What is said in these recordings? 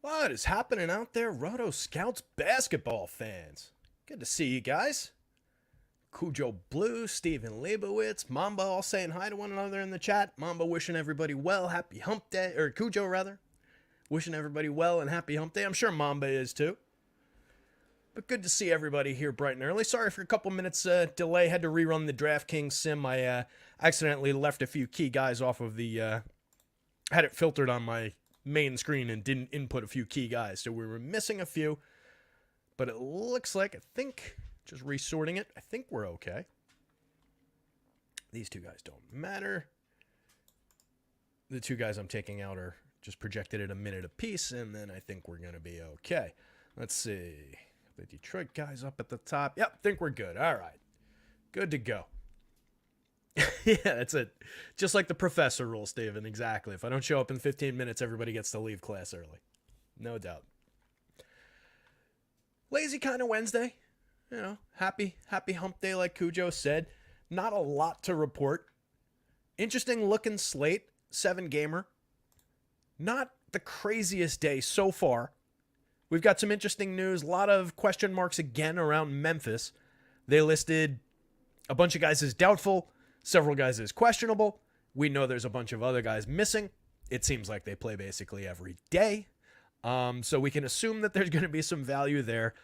What is happening out there, Roto Scouts basketball fans? Good to see you guys. Cujo Blue, Steven Leibowitz, Mamba all saying hi to one another in the chat. Mamba wishing everybody well, happy hump day, or Cujo rather, wishing everybody well and happy hump day. I'm sure Mamba is too. But good to see everybody here bright and early. Sorry for a couple minutes delay. Had to rerun the DraftKings sim. I accidentally left a few key guys off of the... had it filtered on my main screen and didn't input a few key guys. So we were missing a few. But it looks like, I think, just resorting it, I think we're okay. These two guys don't matter. The two guys I'm taking out are just projected at a minute apiece, and then I think we're going to be okay. Let's see. The Detroit guys up at the top. Yep, think we're good. All right. Good to go. Yeah, that's it. Just like the professor rule, Steven. Exactly. If I don't show up in 15 minutes, everybody gets to leave class early. No doubt. Lazy kind of Wednesday. You know, happy hump day like Cujo said. Not a lot to report. Interesting looking slate. 7-gamer. Not the craziest day so far. We've got some interesting news. A lot of question marks again around Memphis. They listed a bunch of guys as doubtful, several guys as questionable. We know there's a bunch of other guys missing. It seems like they play basically every day. So we can assume that there's going to be some value there.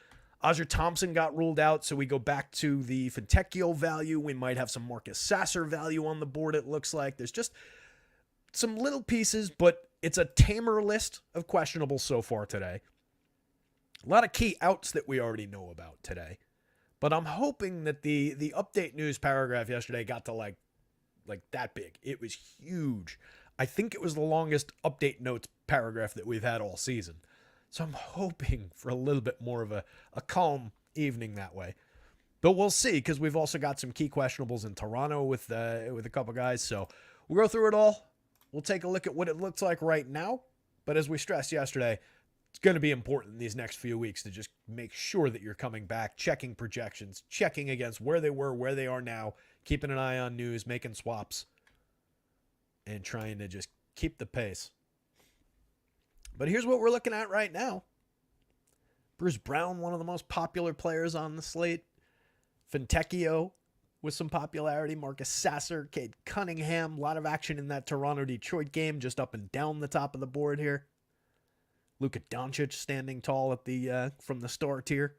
Ajer Thompson got ruled out, so we go back to the Fontecchio value. We might have some Marcus Sasser value on the board, it looks like. There's just some little pieces, but it's a tamer list of questionables so far today. A lot of key outs that we already know about today. But I'm hoping that the update news paragraph yesterday got to like that big. It was huge. I think it was the longest update notes paragraph that we've had all season. So I'm hoping for a little bit more of a calm evening that way. But we'll see, because we've also got some key questionables in Toronto with a couple guys. So we'll go through it all. We'll take a look at what it looks like right now. But as we stressed yesterday, it's going to be important these next few weeks to just make sure that you're coming back, checking projections, checking against where they were, where they are now, keeping an eye on news, making swaps, and trying to just keep the pace. But here's what we're looking at right now. Bruce Brown, one of the most popular players on the slate. Fontecchio with some popularity. Marcus Sasser, Cade Cunningham. A lot of action in that Toronto-Detroit game, just up and down the top of the board here. Luka Doncic standing tall at the from the start here.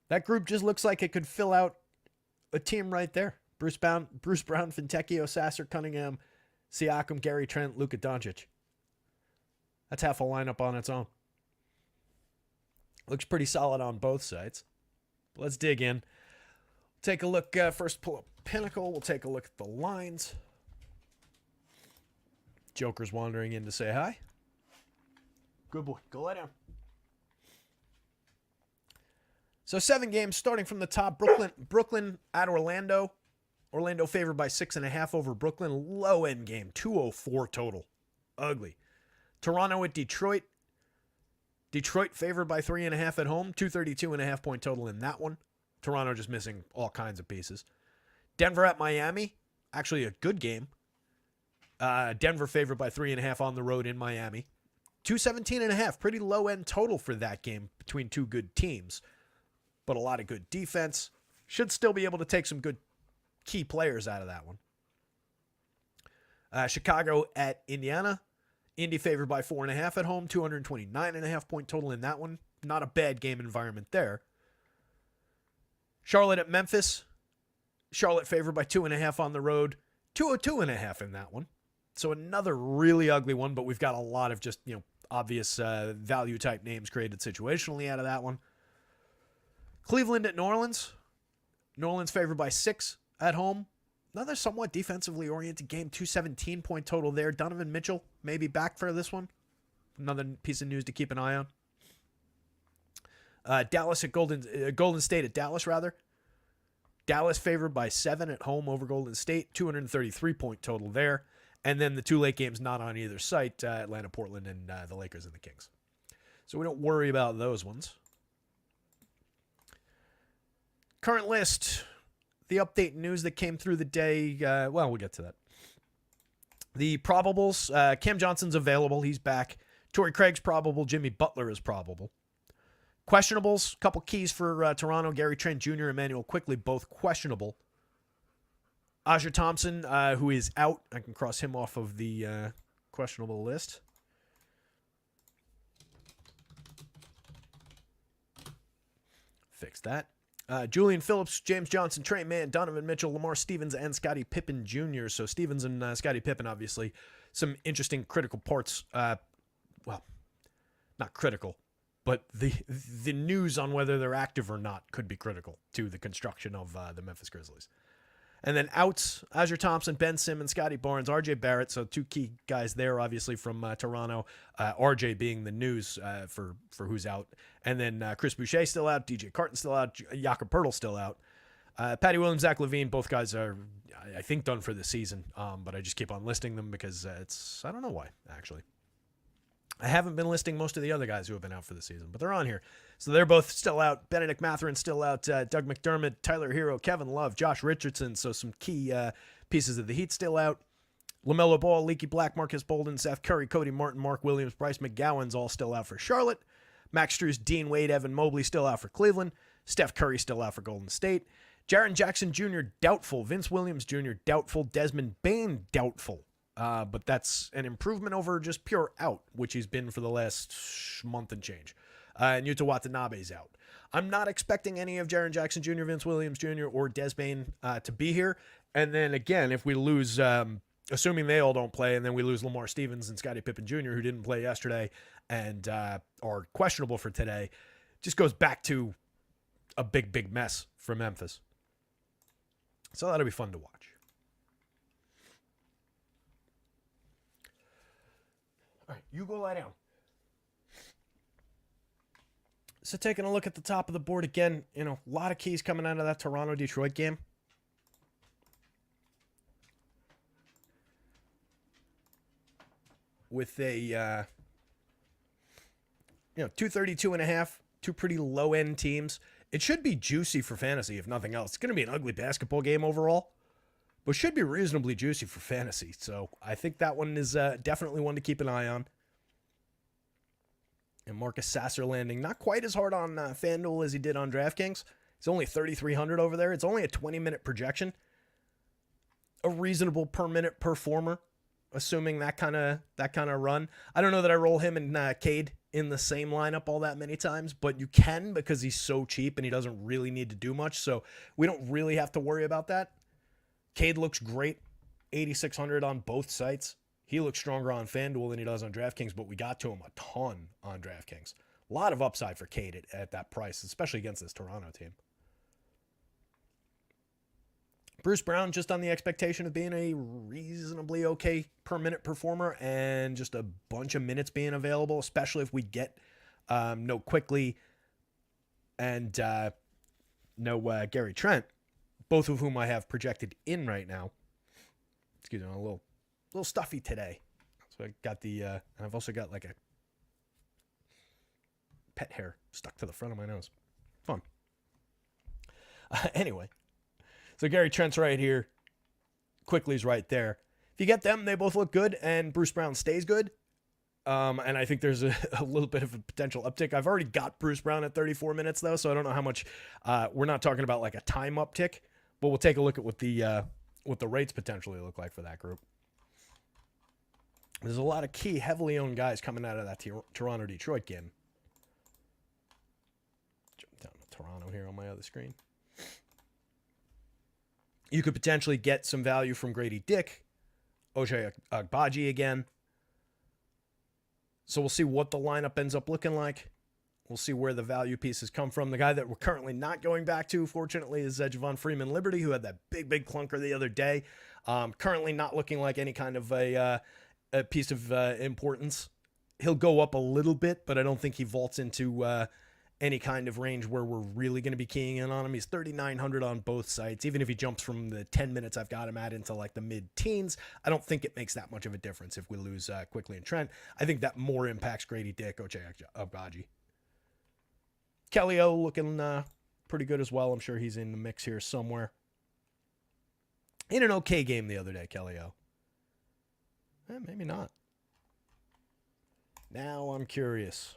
That group just looks like it could fill out a team right there. Bruce Brown, Fontecchio, Sasser, Cunningham, Siakam, Gary Trent, Luka Doncic. That's half a lineup on its own. Looks pretty solid on both sides. But let's dig in. Take a look. First pull up Pinnacle. We'll take a look at the lines. Joker's wandering in to say hi. Good boy. Go lie down. So 7 games starting from the top. Brooklyn at Orlando. Orlando favored by 6.5 over Brooklyn. Low end game. 204 total. Ugly. Toronto at Detroit. Detroit favored by 3.5 at home. 232.5 point total in that one. Toronto just missing all kinds of pieces. Denver at Miami. Actually a good game. Denver favored by 3.5 on the road in Miami. 217.5. Pretty low end total for that game between two good teams. But a lot of good defense. Should still be able to take some good key players out of that one. Chicago at Indiana. Indy favored by 4.5 at home. 229.5 point total in that one. Not a bad game environment there. Charlotte at Memphis. Charlotte favored by 2.5 on the road. 202.5 in that one. So another really ugly one, but we've got a lot of just, obvious value type names created situationally out of that one. Cleveland at New Orleans. New Orleans favored by 6 at home. Another somewhat defensively oriented game. 217 point total there. Donovan Mitchell maybe back for this one. Another piece of news to keep an eye on. Dallas at Golden State at Dallas rather. Dallas favored by 7 at home over Golden State. 233 point total there. And then the two late games not on either site. Atlanta, Portland, and the Lakers and the Kings. So we don't worry about those ones. Current list. The update news that came through the day. We'll get to that. The probables, Cam Johnson's available. He's back. Torrey Craig's probable. Jimmy Butler is probable. Questionables, couple keys for Toronto. Gary Trent Jr., Emmanuel Quickley, both questionable. Aja Thompson, who is out. I can cross him off of the questionable list. Fix that. Julian Phillips, James Johnson, Trey Mann, Donovan Mitchell, Lamar Stevens, and Scottie Pippen Jr. So Stevens and Scottie Pippen, obviously, some interesting critical parts. Well, not critical, but the news on whether they're active or not could be critical to the construction of the Memphis Grizzlies. And then outs, Aja Thompson, Ben Simmons, Scotty Barnes, RJ Barrett. So two key guys there, obviously, from Toronto. RJ being the news for who's out. And then Chris Boucher still out, DJ Carton still out, Jakob Poeltl still out. Patty Williams, Zach LaVine, both guys are, I think, done for the season. But I just keep on listing them because I don't know why, actually. I haven't been listing most of the other guys who have been out for the season, but they're on here. So they're both still out. Benedict Mathurin still out. Doug McDermott, Tyler Hero, Kevin Love, Josh Richardson. So some key pieces of the Heat still out. LaMelo Ball, Leaky Black, Marcus Bolden, Seth Curry, Cody Martin, Mark Williams, Bryce McGowan's all still out for Charlotte. Max Strus, Dean Wade, Evan Mobley still out for Cleveland. Steph Curry still out for Golden State. Jaren Jackson Jr. doubtful. Vince Williams Jr. doubtful. Desmond Bane doubtful. But that's an improvement over just pure out, which he's been for the last month and change. And Yuta Watanabe's out. I'm not expecting any of Jaren Jackson Jr., Vince Williams Jr., or Des Bane to be here. And then again, if we lose, assuming they all don't play, and then we lose Lamar Stevens and Scottie Pippen Jr., who didn't play yesterday and are questionable for today, just goes back to a big, big mess for Memphis. So that'll be fun to watch. All right, you go lie down. So taking a look at the top of the board again, a lot of keys coming out of that Toronto-Detroit game. With a, 232.5, two pretty low-end teams. It should be juicy for fantasy, if nothing else. It's going to be an ugly basketball game overall, but should be reasonably juicy for fantasy. So I think that one is definitely one to keep an eye on. And Marcus Sasser landing not quite as hard on FanDuel as he did on DraftKings. He's only 3,300 over there. It's only a 20-minute projection. A reasonable per minute performer, assuming that kind of run. I don't know that I roll him and Cade in the same lineup all that many times, but you can because he's so cheap and he doesn't really need to do much. So we don't really have to worry about that. Cade looks great, 8,600 on both sites. He looks stronger on FanDuel than he does on DraftKings, but we got to him a ton on DraftKings. A lot of upside for Cade at that price, especially against this Toronto team. Bruce Brown just on the expectation of being a reasonably okay per minute performer and just a bunch of minutes being available, especially if we get no Quickley and no Gary Trent, both of whom I have projected in right now. Excuse me, I'm a little stuffy today. So I got and I've also got like a pet hair stuck to the front of my nose. Fun. Anyway, so Gary Trent's right here. Quickley's right there. If you get them, they both look good, and Bruce Brown stays good. And I think there's a little bit of a potential uptick. I've already got Bruce Brown at 34 minutes, though, so I don't know how much. We're not talking about like a time uptick, but we'll take a look at what the rates potentially look like for that group. There's a lot of key, heavily owned guys coming out of that Toronto-Detroit game. Jump down to Toronto here on my other screen. You could potentially get some value from Grady Dick, Ochai Agbaji again. So we'll see what the lineup ends up looking like. We'll see where the value pieces come from. The guy that we're currently not going back to, fortunately, is Javon Freeman Liberty, who had that big, big clunker the other day. Currently not looking like any kind of a piece of importance. He'll go up a little bit, but I don't think he vaults into any kind of range where we're really going to be keying in on him. He's 3,900 on both sites. Even if he jumps from the 10 minutes I've got him at into like the mid-teens, I don't think it makes that much of a difference if we lose Quickley and Trent. I think that more impacts Grady Dick, Ochai Agbaji. Kelly O looking pretty good as well. I'm sure he's in the mix here somewhere. In an okay game the other day, Kelly O. Maybe not. Now I'm curious.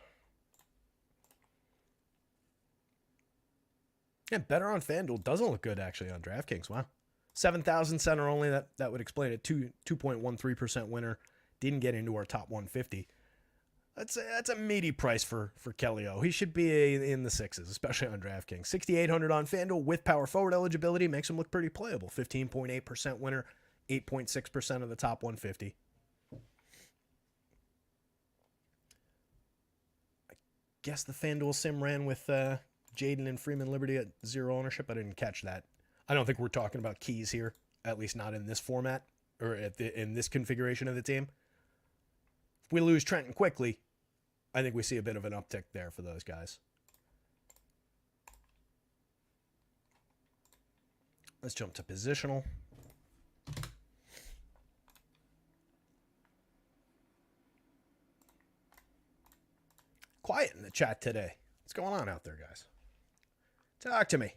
Yeah, better on FanDuel. Doesn't look good, actually, on DraftKings. Wow. 7,000 center only. That would explain it. 2.13% winner. Didn't get into our top 150. That's a meaty price for Kelly O. He should be in the sixes, especially on DraftKings. 6,800 on FanDuel with power forward eligibility makes him look pretty playable. 15.8% winner, 8.6% of the top 150. I guess the FanDuel sim ran with Jaden and Freeman Liberty at 0 ownership. I didn't catch that. I don't think we're talking about keys here, at least not in this format or in this configuration of the team. If we lose Trenton quickly, I think we see a bit of an uptick there for those guys. Let's jump to positional. Quiet in the chat today. What's going on out there, guys? Talk to me.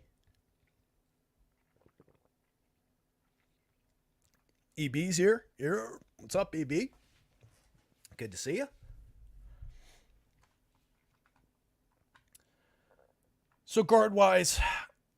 EB's here. What's up, EB? Good to see you. So guard-wise,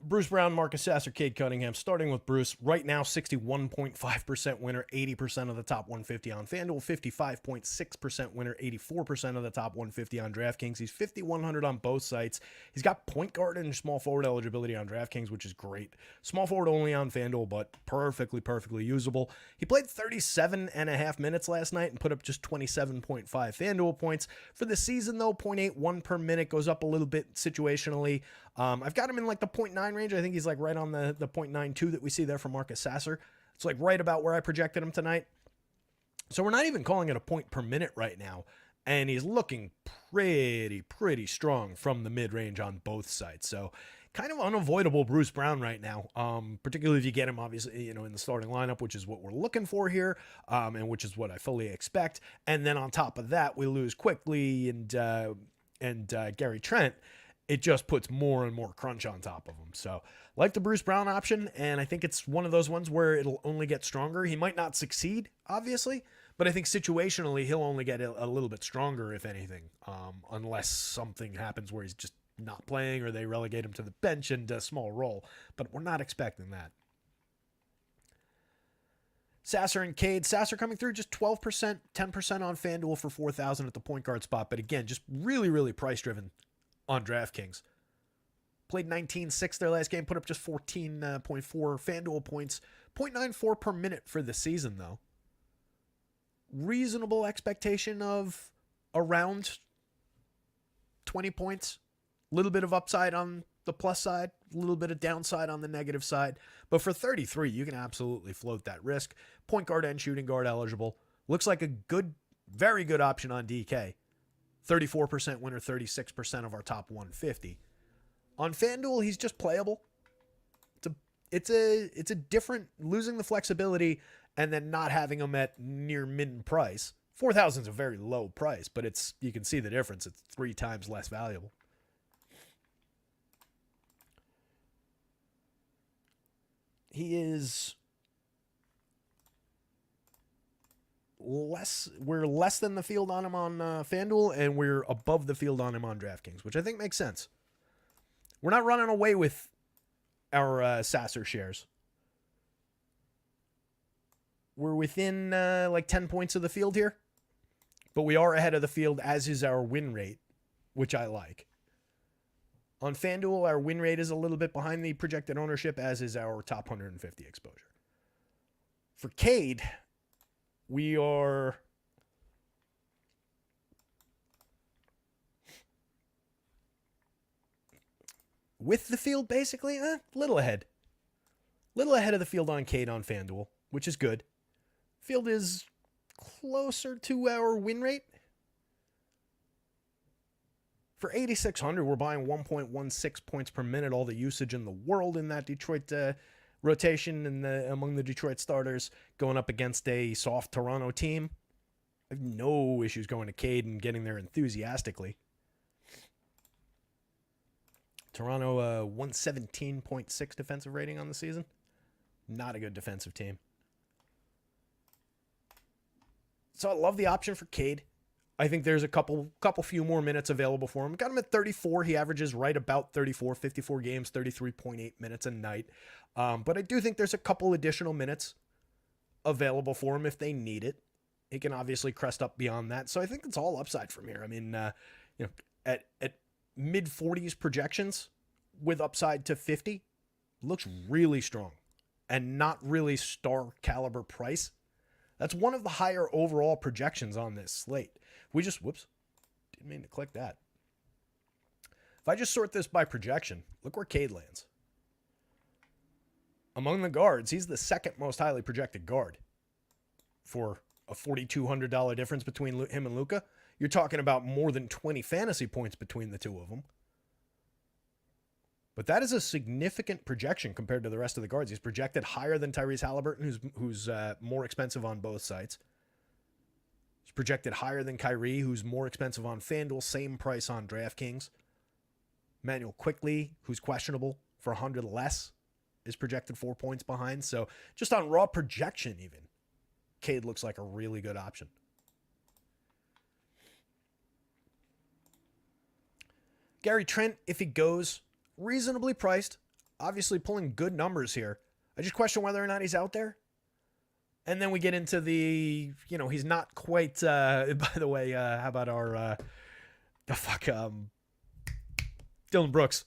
Bruce Brown, Marcus Sasser, Cade Cunningham. Starting with Bruce, right now 61.5% winner, 80% of the top 150 on FanDuel, 55.6% winner, 84% of the top 150 on DraftKings. He's 5,100 on both sites. He's got point guard and small forward eligibility on DraftKings, which is great. Small forward only on FanDuel, but perfectly usable. He played 37.5 minutes last night and put up just 27.5 FanDuel points. For the season, though, 0.81 per minute, goes up a little bit situationally. I've got him in like the 0.9 range. I think he's like right on the 0.92 that we see there for Marcus Sasser. It's like right about where I projected him tonight. So we're not even calling it a point per minute right now. And he's looking pretty strong from the mid-range on both sides. So kind of unavoidable Bruce Brown right now, particularly if you get him, obviously, in the starting lineup, which is what we're looking for here, and which is what I fully expect. And then on top of that, we lose quickly and Gary Trent. It just puts more and more crunch on top of him. So like the Bruce Brown option, and I think it's one of those ones where it'll only get stronger. He might not succeed, obviously, but I think situationally he'll only get a little bit stronger, if anything, unless something happens where he's just not playing or they relegate him to the bench and a small role. But we're not expecting that. Sasser and Cade. Sasser coming through just 12%, 10% on FanDuel for 4,000 at the point guard spot. But again, just really price-driven on DraftKings. Played 19.6 their last game, put up just 14.4 FanDuel points. 0.94 per minute for the season, though. Reasonable expectation of around 20 points. A little bit of upside on the plus side, a little bit of downside on the negative side. But for 33, you can absolutely float that risk. Point guard and shooting guard eligible. Looks like a very good option on DK. 34% winner, 36% of our top 150. On FanDuel, he's just playable. It's a different, losing the flexibility and then not having him at near min price. 4,000 is a very low price, but you can see the difference. It's 3 times less valuable. We're less than the field on him on FanDuel, and we're above the field on him on DraftKings, which I think makes sense. We're not running away with our Sasser shares. We're within like 10 points of the field here, but we are ahead of the field, as is our win rate, which I like. On FanDuel, our win rate is a little bit behind the projected ownership, as is our top 150 exposure. For Cade, we are with the field, basically, little ahead. Little ahead of the field on Cade on FanDuel, which is good. Field is closer to our win rate. For 8,600, we're buying 1.16 points per minute, all the usage in the world in that Detroit rotation and among the Detroit starters, going up against a soft Toronto team. I have no issues going to Cade and getting there enthusiastically. Toronto 117.6 defensive rating on the season. Not a good defensive team. So I love the option for Cade. I think there's a couple few more minutes available for him. Got him at 34. He averages right about 34, 54 games, 33.8 minutes a night. But I do think there's a couple additional minutes available for him if they need it. He can obviously crest up beyond that. So I think it's all upside from here. I mean, at mid 40s projections with upside to 50 looks really strong and not really star caliber price. That's one of the higher overall projections on this slate. We just, didn't mean to click that. If I just sort this by projection, look where Cade lands. Among the guards, he's the second most highly projected guard for a $4,200 difference between him and Luka. You're talking about more than 20 fantasy points between the two of them. But that is a significant projection compared to the rest of the guards. He's projected higher than Tyrese Halliburton, who's more expensive on both sides. He's projected higher than Kyrie, who's more expensive on FanDuel, same price on DraftKings. Manuel Quickley, who's questionable for 100 less, is projected 4 points behind. So just on raw projection even, Cade looks like a really good option. Gary Trent, if he goes, reasonably priced, obviously pulling good numbers here. I just question whether or not he's out there. And then we get into the, he's not quite, by the way, how about Dylan Brooks.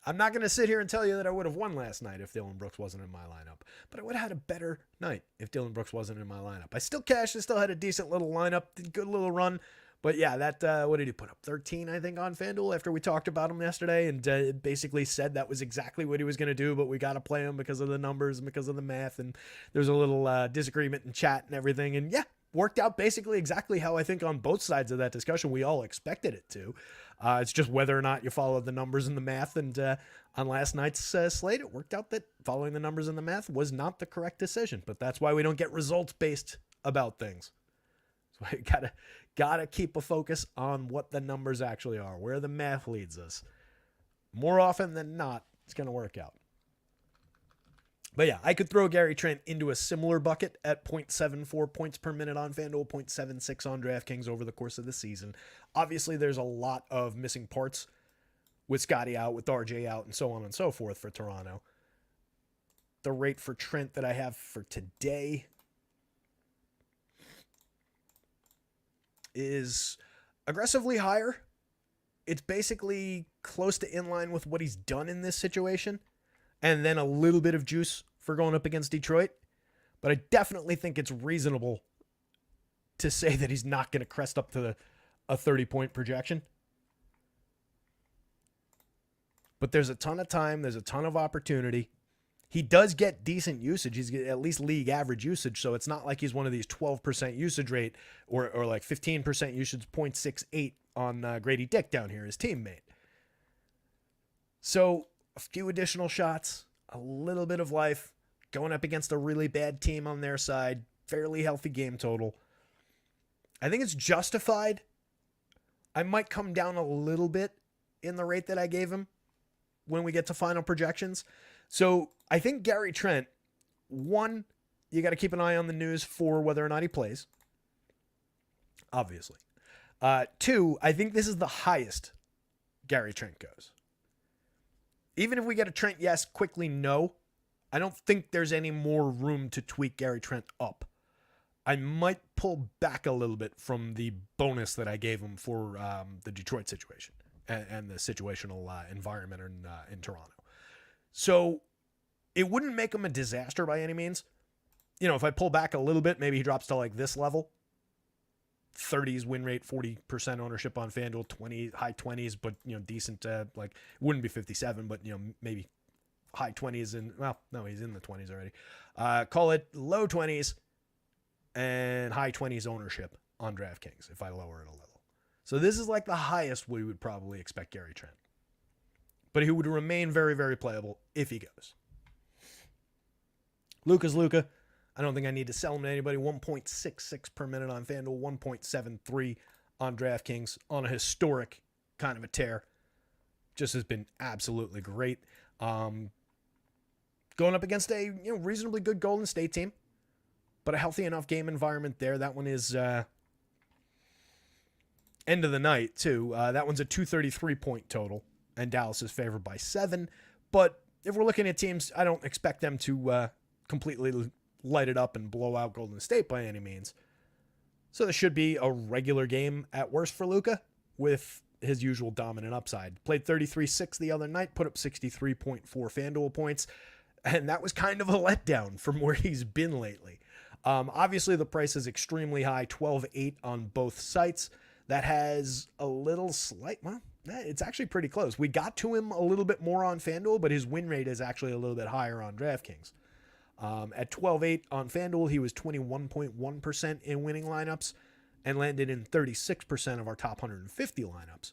I'm not going to sit here and tell you that I would have won last night if Dylan Brooks wasn't in my lineup, but I would have had a better night if Dylan Brooks wasn't in my lineup. I still cashed. I still had a decent little lineup, good little run. But yeah, that, what did he put up? 13, I think, on FanDuel after we talked about him yesterday, and basically said that was exactly what he was going to do, but we got to play him because of the numbers and because of the math. And there's a little disagreement in chat and everything. And yeah, worked out basically exactly how I think on both sides of that discussion we all expected it to. It's just whether or not you follow the numbers and the math. And on last night's slate, it worked out that following the numbers and the math was not the correct decision. But that's why we don't get results-based about things. So I gotta keep a focus on what the numbers actually are, where the math leads us. More often than not, it's going to work out. But yeah, I could throw Gary Trent into a similar bucket at 0.74 points per minute on FanDuel, 0.76 on DraftKings over the course of the season. Obviously, there's a lot of missing parts with Scotty out, with RJ out, and so on and so forth for Toronto. The rate for Trent that I have for today is aggressively higher. It's basically close to in line with what he's done in this situation. And then a little bit of juice for going up against Detroit. But I definitely think it's reasonable to say that he's not going to crest up to a 30-point projection. But there's a ton of time. There's a ton of opportunity. He does get decent usage. He's at least league average usage. So it's not like he's one of these 12% usage rate or like 15% usage, 0.68 on Grady Dick down here, his teammate. So a few additional shots, a little bit of life, going up against a really bad team on their side, fairly healthy game total. I think it's justified. I might come down a little bit in the rate that I gave him when we get to final projections. So I think Gary Trent, one, you got to keep an eye on the news for whether or not he plays. Obviously. Two, I think this is the highest Gary Trent goes. Even if we get a Trent yes, quickly no, I don't think there's any more room to tweak Gary Trent up. I might pull back a little bit from the bonus that I gave him for the Detroit situation and the situational environment in Toronto. So it wouldn't make him a disaster by any means. If I pull back a little bit, maybe he drops to like this level. 30s win rate, 40% ownership on FanDuel, high 20s, but decent. Like wouldn't be 57, but maybe high 20s and he's in the 20s already. Call it low 20s and high 20s ownership on DraftKings if I lower it a little. So this is like the highest we would probably expect Gary Trent. But he would remain very, very playable if he goes. Luka's Luka. I don't think I need to sell him to anybody. 1.66 per minute on FanDuel, 1.73 on DraftKings on a historic kind of a tear. Just has been absolutely great. Going up against a reasonably good Golden State team. but a healthy enough game environment there. That one is end of the night, too. That one's a 233-point total, and Dallas is favored by 7. But if we're looking at teams, I don't expect them to completely light it up and blow out Golden State by any means. So this should be a regular game at worst for Luka with his usual dominant upside. Played 33-6 the other night, put up 63.4 FanDuel points, and that was kind of a letdown from where he's been lately. Obviously, the price is extremely high, 12.8 on both sites. That has a little slight, well, it's actually pretty close. We got to him a little bit more on FanDuel, but his win rate is actually a little bit higher on DraftKings. At 12.8 on FanDuel, he was 21.1% in winning lineups and landed in 36% of our top 150 lineups.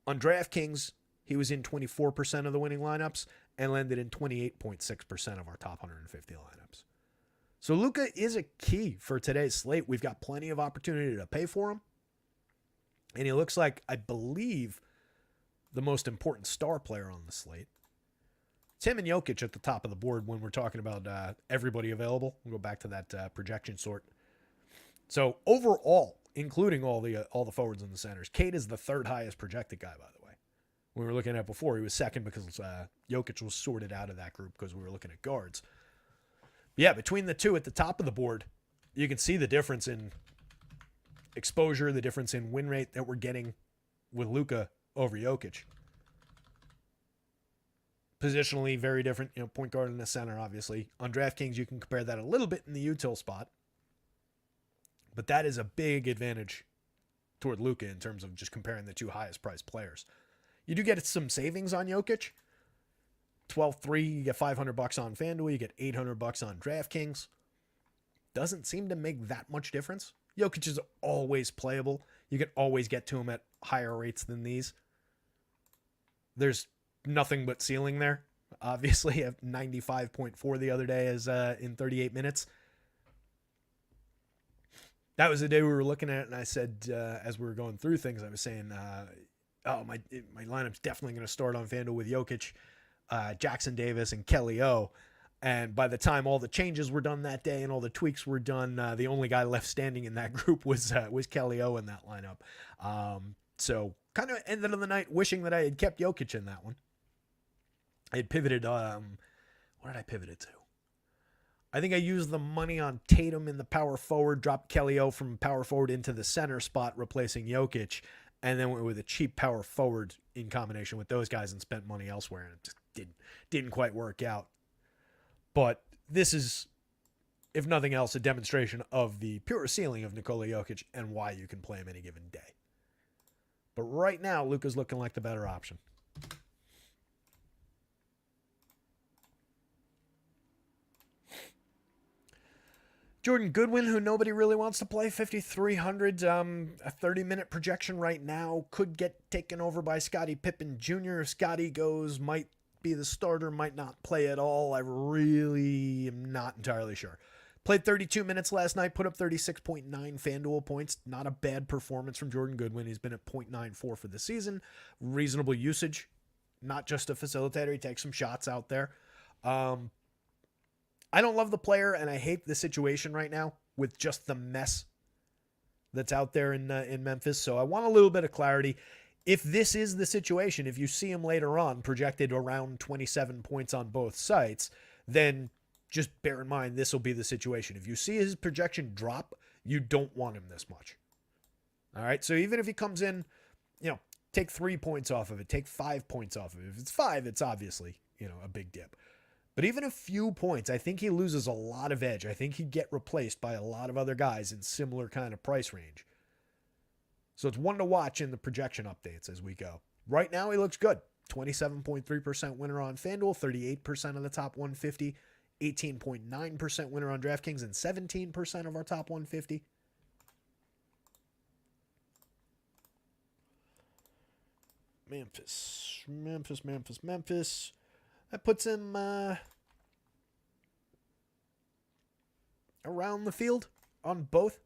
On DraftKings, he was in 24% of the winning lineups and landed in 28.6% of our top 150 lineups. So Luka is a key for today's slate. We've got plenty of opportunity to pay for him. And he looks like, I believe, the most important star player on the slate. It's him and Jokic at the top of the board when we're talking about everybody available. We'll go back to that projection sort. So overall, including all the forwards and the centers, Cade is the third highest projected guy, by the way. We were looking at before, he was second because Jokic was sorted out of that group because we were looking at guards. But yeah, between the two at the top of the board, you can see the difference in exposure, the difference in win rate that we're getting with Luka over Jokic. Positionally, very different. Point guard and the center, obviously. On DraftKings, you can compare that a little bit in the util spot. But that is a big advantage toward Luka in terms of just comparing the two highest priced players. You do get some savings on Jokic. 12.3, you get $500 on FanDuel, you get $800 on DraftKings. Doesn't seem to make that much difference. Jokic is always playable. You can always get to him at higher rates than these. There's nothing but ceiling there. Obviously, at 95.4 the other day is in 38 minutes. That was the day we were looking at it, and I said, as we were going through things, I was saying, my lineup's definitely going to start on FanDuel with Jokic, Jackson Davis, and Kelly O. And by the time all the changes were done that day and all the tweaks were done, the only guy left standing in that group was Kelly O in that lineup. So kind of ended of the night wishing that I had kept Jokic in that one. I had pivoted. What did I pivot it to? I think I used the money on Tatum in the power forward, dropped Kelly O from power forward into the center spot, replacing Jokic, and then went with a cheap power forward in combination with those guys and spent money elsewhere, and it just didn't quite work out. But this is, if nothing else, a demonstration of the pure ceiling of Nikola Jokic and why you can play him any given day. But right now, Luka's looking like the better option. Jordan Goodwin, who nobody really wants to play, 5,300, a 30-minute projection right now, could get taken over by Scottie Pippen Jr. If Scottie goes, might be the starter, might not play at all. I really am not entirely sure. Played 32 minutes last night, put up 36.9 FanDuel points. Not a bad performance from Jordan Goodwin. He's been at 0.94 for the season. Reasonable usage, not just a facilitator. He takes some shots out there. I don't love the player, and I hate the situation right now with just the mess that's out there in Memphis. So I want a little bit of clarity. If this is the situation, if you see him later on projected around 27 points on both sites, then just bear in mind this will be the situation. If you see his projection drop, you don't want him this much. All right, so even if he comes in, take 3 points off of it, take 5 points off of it. If it's 5, it's obviously, a big dip. But even a few points, I think he loses a lot of edge. I think he'd get replaced by a lot of other guys in similar kind of price range. So it's one to watch in the projection updates as we go. Right now, he looks good. 27.3% winner on FanDuel, 38% of the top 150, 18.9% winner on DraftKings, and 17% of our top 150. Memphis. That puts him around the field on both.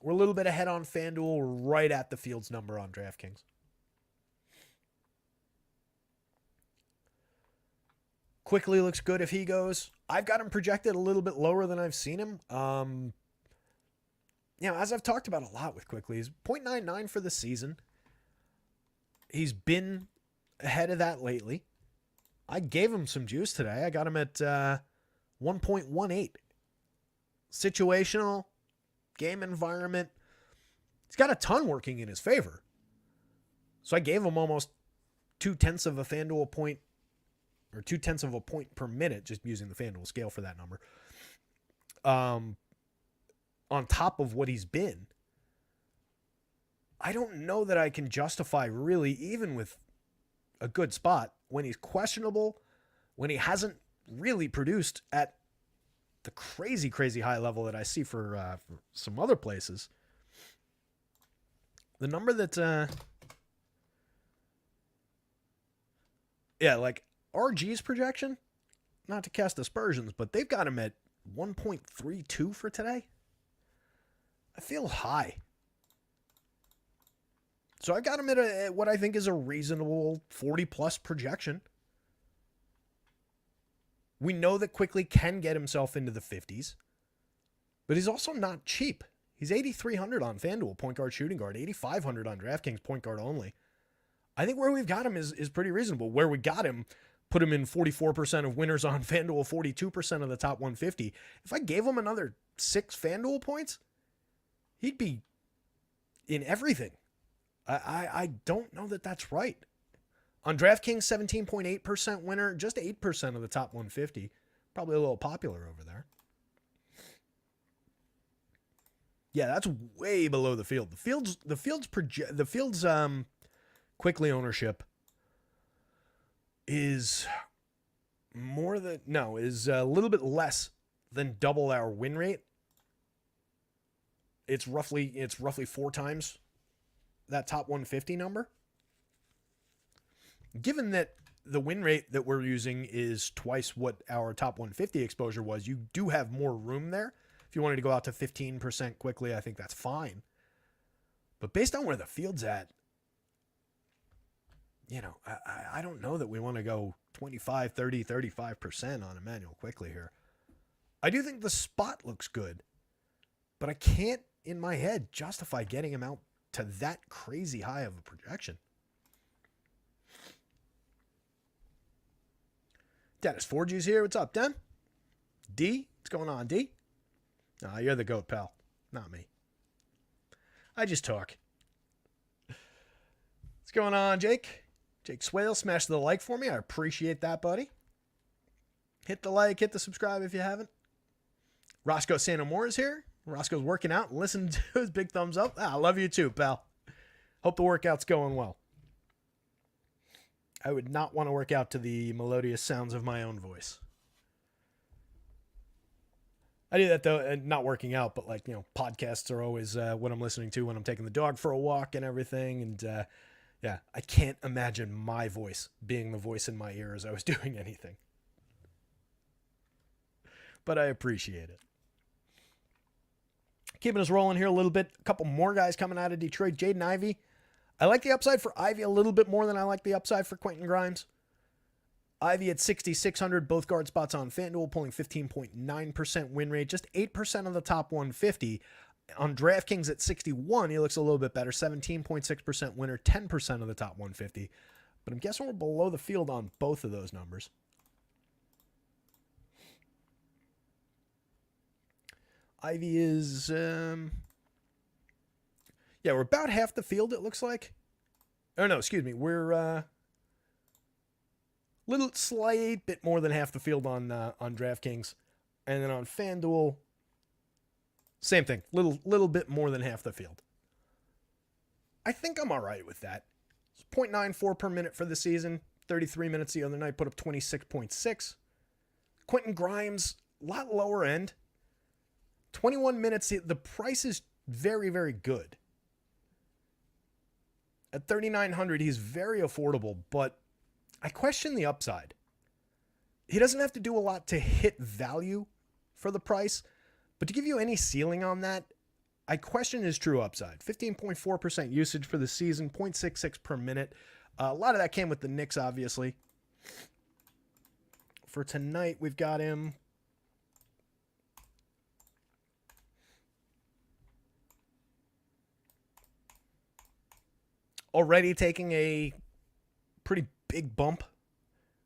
We're a little bit ahead on FanDuel, right at the field's number on DraftKings. Quickly looks good if he goes. I've got him projected a little bit lower than I've seen him. As I've talked about a lot with Quickly, he's 0.99 for the season. He's been ahead of that lately. I gave him some juice today. I got him at 1.18. Situational, game environment. He's got a ton working in his favor. So I gave him almost 0.2 of a FanDuel point, or 0.2 of a point per minute, just using the FanDuel scale for that number. On top of what he's been. I don't know that I can justify really, even with a good spot, when he's questionable, when he hasn't really produced at the crazy, crazy high level that I see for some other places. The number that, like RG's projection, not to cast aspersions, but they've got him at 1.32 for today. I feel high. So I got him at what I think is a reasonable 40-plus projection. We know that Quickly can get himself into the 50s, but he's also not cheap. He's 8,300 on FanDuel, point guard, shooting guard, 8,500 on DraftKings, point guard only. I think where we've got him is pretty reasonable. Where we got him, put him in 44% of winners on FanDuel, 42% of the top 150. If I gave him another 6 FanDuel points, he'd be in everything. I don't know that that's right. On DraftKings, 17.8% winner, just 8% of the top 150. Probably a little popular over there. Yeah, that's way below the field. The field's Quickly ownership is is a little bit less than double our win rate. It's roughly 4 times that top 150 number. Given that the win rate that we're using is twice what our top 150 exposure was, you do have more room there. If you wanted to go out to 15% Quickly, I think that's fine. But based on where the field's at, I don't know that we want to go 25, 30, 35% on Emmanuel Quickly here. I do think the spot looks good, but I can't, in my head, justify getting him out to that crazy high of a projection. Dennis Forgy's here. What's up, Den? D? What's going on, D? You're the GOAT, pal. Not me. I just talk. What's going on, Jake? Jake Swale, smash the like for me. I appreciate that, buddy. Hit the like, hit the subscribe if you haven't. Roscoe Santamore is here. Roscoe's working out. Listen to his big thumbs up. I love you too, pal. Hope the workout's going well. I would not want to work out to the melodious sounds of my own voice. I do that though, and not working out, but podcasts are always what I'm listening to when I'm taking the dog for a walk and everything. And I can't imagine my voice being the voice in my ear as I was doing anything. But I appreciate it. Keeping us rolling here a little bit. A couple more guys coming out of Detroit. Jaden Ivey. I like the upside for Ivey a little bit more than I like the upside for Quentin Grimes. Ivey at 6,600, both guard spots on FanDuel, pulling 15.9% win rate, just 8% of the top 150. On DraftKings at 61, he looks a little bit better, 17.6% winner, 10% of the top 150. But I'm guessing we're below the field on both of those numbers. Ivey is, we're about half the field, it looks like. Oh, no, excuse me. We're little slight bit more than half the field on DraftKings. And then on FanDuel, same thing. Little bit more than half the field. I think I'm all right with that. It's 0.94 per minute for the season. 33 minutes the other night, put up 26.6. Quentin Grimes, a lot lower end. 21 minutes, the price is very, very good. At 3,900, he's very affordable, but I question the upside. He doesn't have to do a lot to hit value for the price, but to give you any ceiling on that, I question his true upside. 15.4% usage for the season, 0.66 per minute. A lot of that came with the Knicks, obviously. for tonight, we've got him already taking a pretty big bump.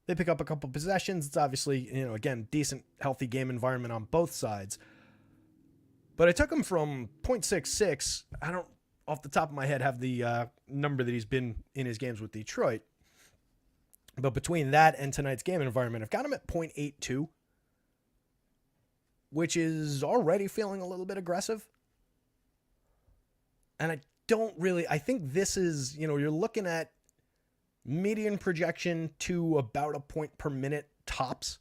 They pick up a couple possessions. It's obviously, again, decent, healthy game environment on both sides. But I took him from 0.66. I don't, off the top of my head, have the number that he's been in his games with Detroit. But between that and tonight's game environment, I've got him at 0.82, which is already feeling a little bit aggressive. And I think this is, you're looking at median projection to about a point per minute tops.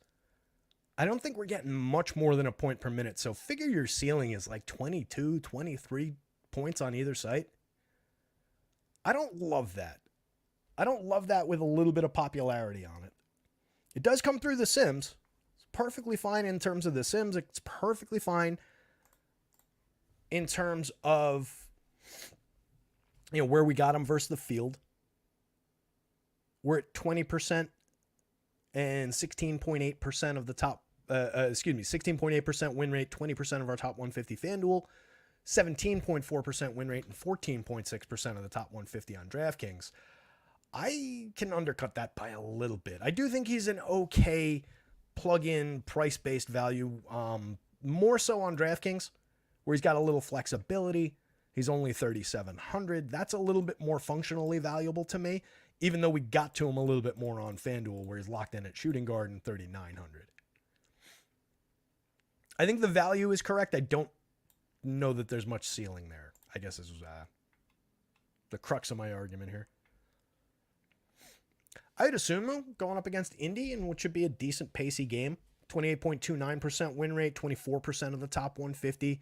I don't think we're getting much more than a point per minute. So figure your ceiling is like 22, 23 points on either site. I don't love that. I don't love that with a little bit of popularity on it. It does come through the Sims. It's perfectly fine in terms of the Sims. It's perfectly fine in terms of, where we got him versus the field. We're at 20% and 16.8% of the top, 16.8% win rate, 20% of our top 150 FanDuel, 17.4% win rate, and 14.6% of the top 150 on DraftKings. I can undercut that by a little bit. I do think he's an okay plug-in price-based value, more so on DraftKings, where he's got a little flexibility. He's only 3,700. That's a little bit more functionally valuable to me, even though we got to him a little bit more on FanDuel, where he's locked in at shooting guard and 3,900. I think the value is correct. I don't know that there's much ceiling there, I guess is the crux of my argument here. I'd assume going up against Indy in what should be a decent pacey game. 28.29% win rate, 24% of the top 150.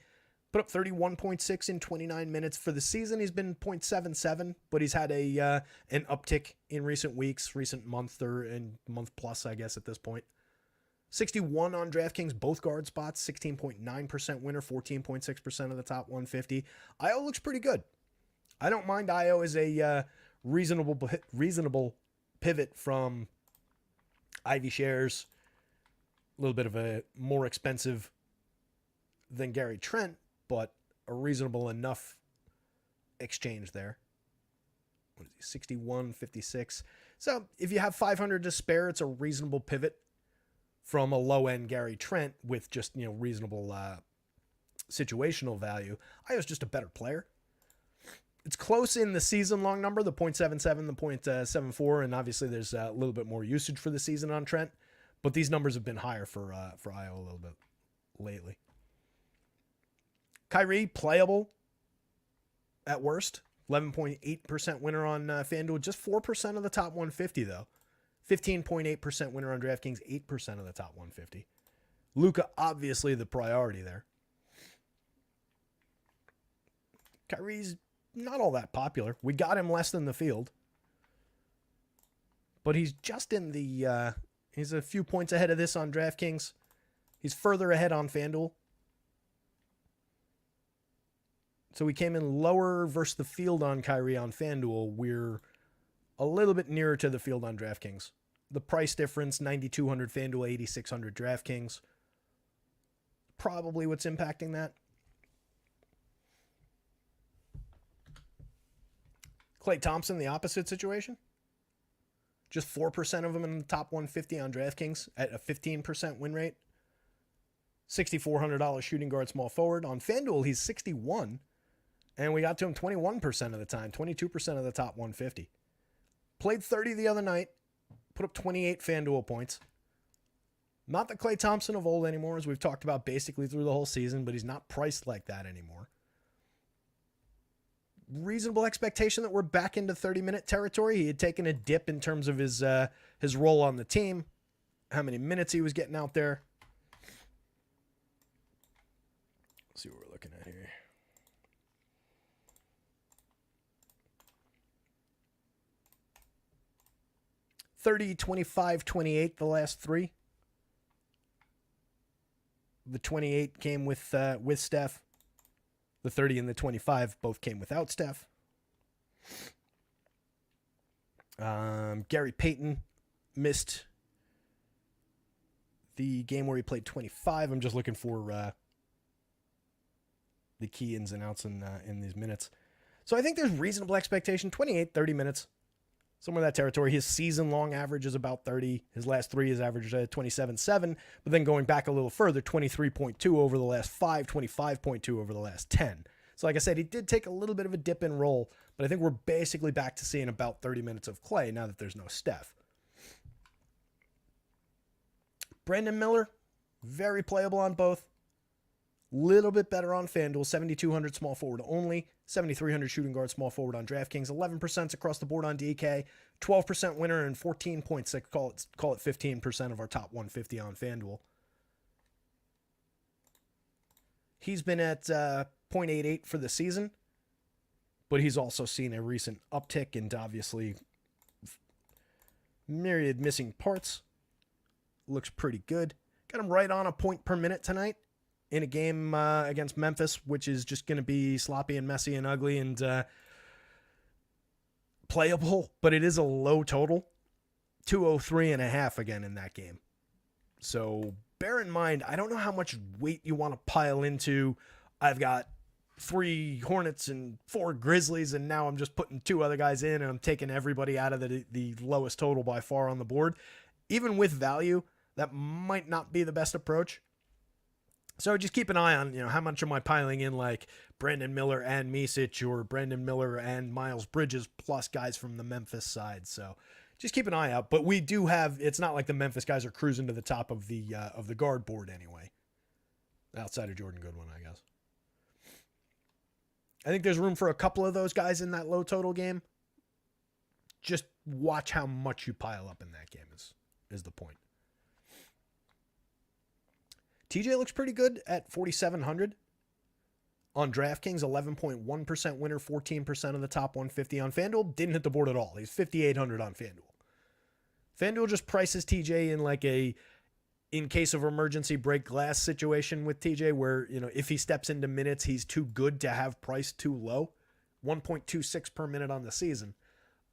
Put up 31.6 in 29 minutes. For the season, he's been 0.77, but he's had an uptick in recent weeks, recent month month plus, I guess, at this point. 61 on DraftKings, both guard spots, 16.9% winner, 14.6% of the top 150. Io looks pretty good. I don't mind Io as a reasonable pivot from Ivy Shares, a little bit of a more expensive than Gary Trent, but a reasonable enough exchange there. What is he, 61, 56. So if you have 500 to spare, it's a reasonable pivot from a low-end Gary Trent with just, reasonable situational value. I was just a better player. It's close in the season-long number, the 0.77, the 0.74, and obviously there's a little bit more usage for the season on Trent, but these numbers have been higher for Io a little bit lately. Kyrie, playable at worst. 11.8% winner on FanDuel. Just 4% of the top 150, though. 15.8% winner on DraftKings. 8% of the top 150. Luka, obviously the priority there. Kyrie's not all that popular. We got him less than the field. But he's just in the... he's a few points ahead of this on DraftKings. He's further ahead on FanDuel. So we came in lower versus the field on Kyrie on FanDuel. We're a little bit nearer to the field on DraftKings. The price difference, 9,200 FanDuel, 8,600 DraftKings. Probably what's impacting that. Klay Thompson, the opposite situation. Just 4% of them in the top 150 on DraftKings at a 15% win rate. $6,400 shooting guard, small forward. On FanDuel, he's 61. And we got to him 21% of the time, 22% of the top 150. Played 30 the other night, put up 28 FanDuel points. Not the Klay Thompson of old anymore, as we've talked about basically through the whole season, but he's not priced like that anymore. Reasonable expectation that we're back into 30-minute territory. He had taken a dip in terms of his role on the team, how many minutes he was getting out there. Let's see what we're looking at here. 30, 25, 28, the last three. The 28 came with Steph. The 30 and the 25 both came without Steph. Gary Payton missed the game where he played 25. I'm just looking for the key ins and outs in these minutes. So I think there's reasonable expectation. 28, 30 minutes. Somewhere in that territory. His season-long average is about 30. His last three is averaged at 27.7. But then going back a little further, 23.2 over the last 5, 25.2 over the last 10. So like I said, he did take a little bit of a dip and roll. But I think we're basically back to seeing about 30 minutes of Clay now that there's no Steph. Brandon Miller, very playable on both. Little bit better on FanDuel, 7,200 small forward only, 7,300 shooting guard small forward on DraftKings, 11% across the board on DK, 12% winner, and 14.6, call it 15% of our top 150 on FanDuel. He's been at 0.88 for the season, but he's also seen a recent uptick and obviously myriad missing parts. Looks pretty good. Got him right on a point per minute tonight in a game against Memphis, which is just going to be sloppy and messy and ugly and playable, but it is a low total. 203.5 again in that game. So bear in mind, I don't know how much weight you want to pile into. I've got 3 Hornets and 4 Grizzlies, and now I'm just putting 2 other guys in, and I'm taking everybody out of the lowest total by far on the board. Even with value, that might not be the best approach. So just keep an eye on, how much am I piling in like Brandon Miller and Micic or Brandon Miller and Miles Bridges plus guys from the Memphis side. So just keep an eye out. But we do have, it's not like the Memphis guys are cruising to the top of the guard board anyway. Outside of Jordan Goodwin, I guess. I think there's room for a couple of those guys in that low total game. Just watch how much you pile up in that game is the point. TJ looks pretty good at 4,700 on DraftKings, 11.1% winner, 14% of the top 150 on FanDuel. Didn't hit the board at all. He's 5,800 on FanDuel. FanDuel just prices TJ in like a in case of emergency break glass situation with TJ where, if he steps into minutes, he's too good to have priced too low. 1.26 per minute on the season.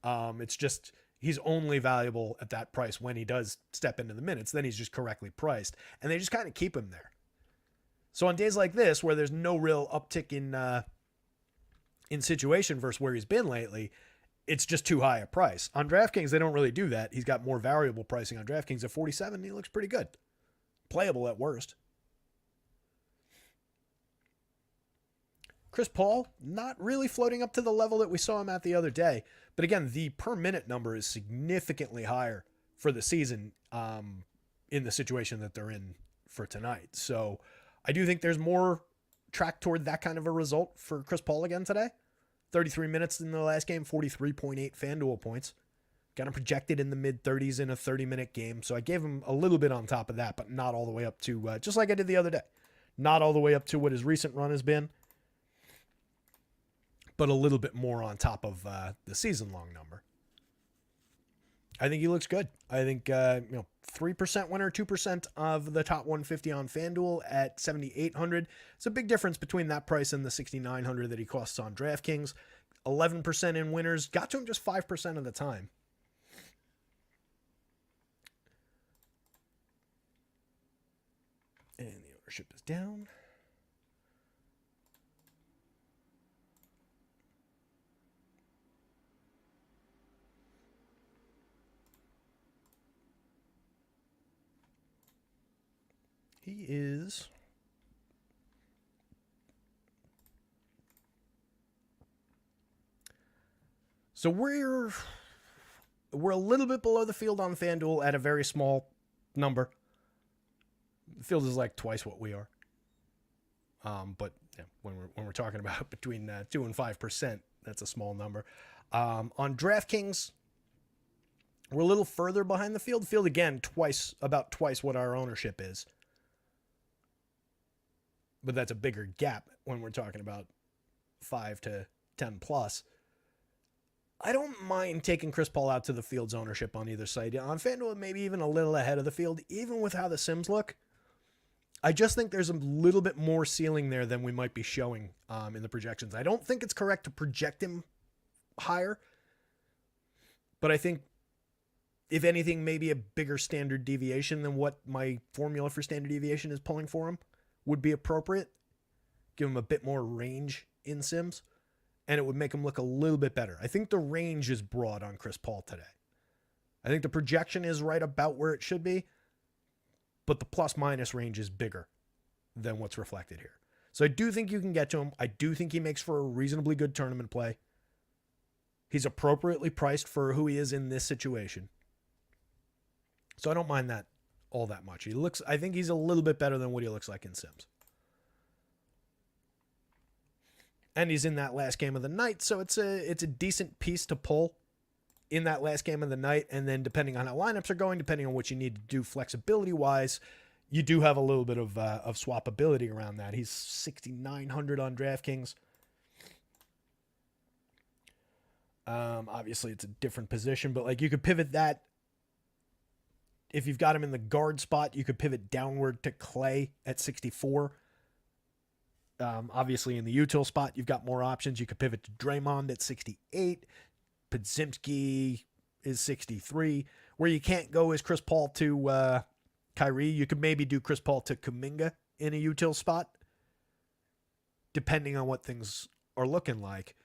It's just he's only valuable at that price when he does step into the minutes. Then he's just correctly priced. And they just kind of keep him there. So on days like this, where there's no real uptick in situation versus where he's been lately, it's just too high a price. On DraftKings, they don't really do that. He's got more variable pricing on DraftKings at 47. He looks pretty good. Playable at worst. Chris Paul, not really floating up to the level that we saw him at the other day. But again, the per minute number is significantly higher for the season in the situation that they're in for tonight. So I do think there's more track toward that kind of a result for Chris Paul again today. 33 minutes in the last game, 43.8 FanDuel points. Got him projected in the mid-30s in a 30-minute game. So I gave him a little bit on top of that, but not all the way up to, just like I did the other day. Not all the way up to what his recent run has been, but a little bit more on top of the season-long number. I think he looks good. I think 3% winner, 2% of the top 150 on FanDuel at 7,800. It's a big difference between that price and the 6,900 that he costs on DraftKings. 11% in winners. Got to him just 5% of the time. And the ownership is down. He is so we're a little bit below the field on FanDuel at a very small number. The field is like twice what we are. But when we're talking about between 2 and 5%, that's a small number. On DraftKings, we're a little further behind the field. The field again, about twice what our ownership is. But that's a bigger gap when we're talking about 5 to 10 plus. I don't mind taking Chris Paul out to the field's ownership on either side. On FanDuel, maybe even a little ahead of the field, even with how the Sims look. I just think there's a little bit more ceiling there than we might be showing in the projections. I don't think it's correct to project him higher, but I think if anything, maybe a bigger standard deviation than what my formula for standard deviation is pulling for him would be appropriate. Give him a bit more range in sims, and it would make him look a little bit better. I think the range is broad on Chris Paul today. I think the projection is right about where it should be, but the plus minus range is bigger than what's reflected here. So I do think you can get to him. I do think he makes for a reasonably good tournament play. He's appropriately priced for who he is in this situation. So I don't mind that all that much. I think he's a little bit better than what he looks like in sims. And he's in that last game of the night, so it's a decent piece to pull in that last game of the night. And then depending on how lineups are going, depending on what you need to do flexibility-wise, you do have a little bit of swappability around that. He's 6,900 on DraftKings. Obviously, it's a different position, but like you could pivot that. If you've got him in the guard spot, you could pivot downward to Clay at 64. Obviously, in the util spot, you've got more options. You could pivot to Draymond at 68. Podziemski is 63. Where you can't go is Chris Paul to Kyrie. You could maybe do Chris Paul to Kuminga in a util spot, depending on what things are looking like.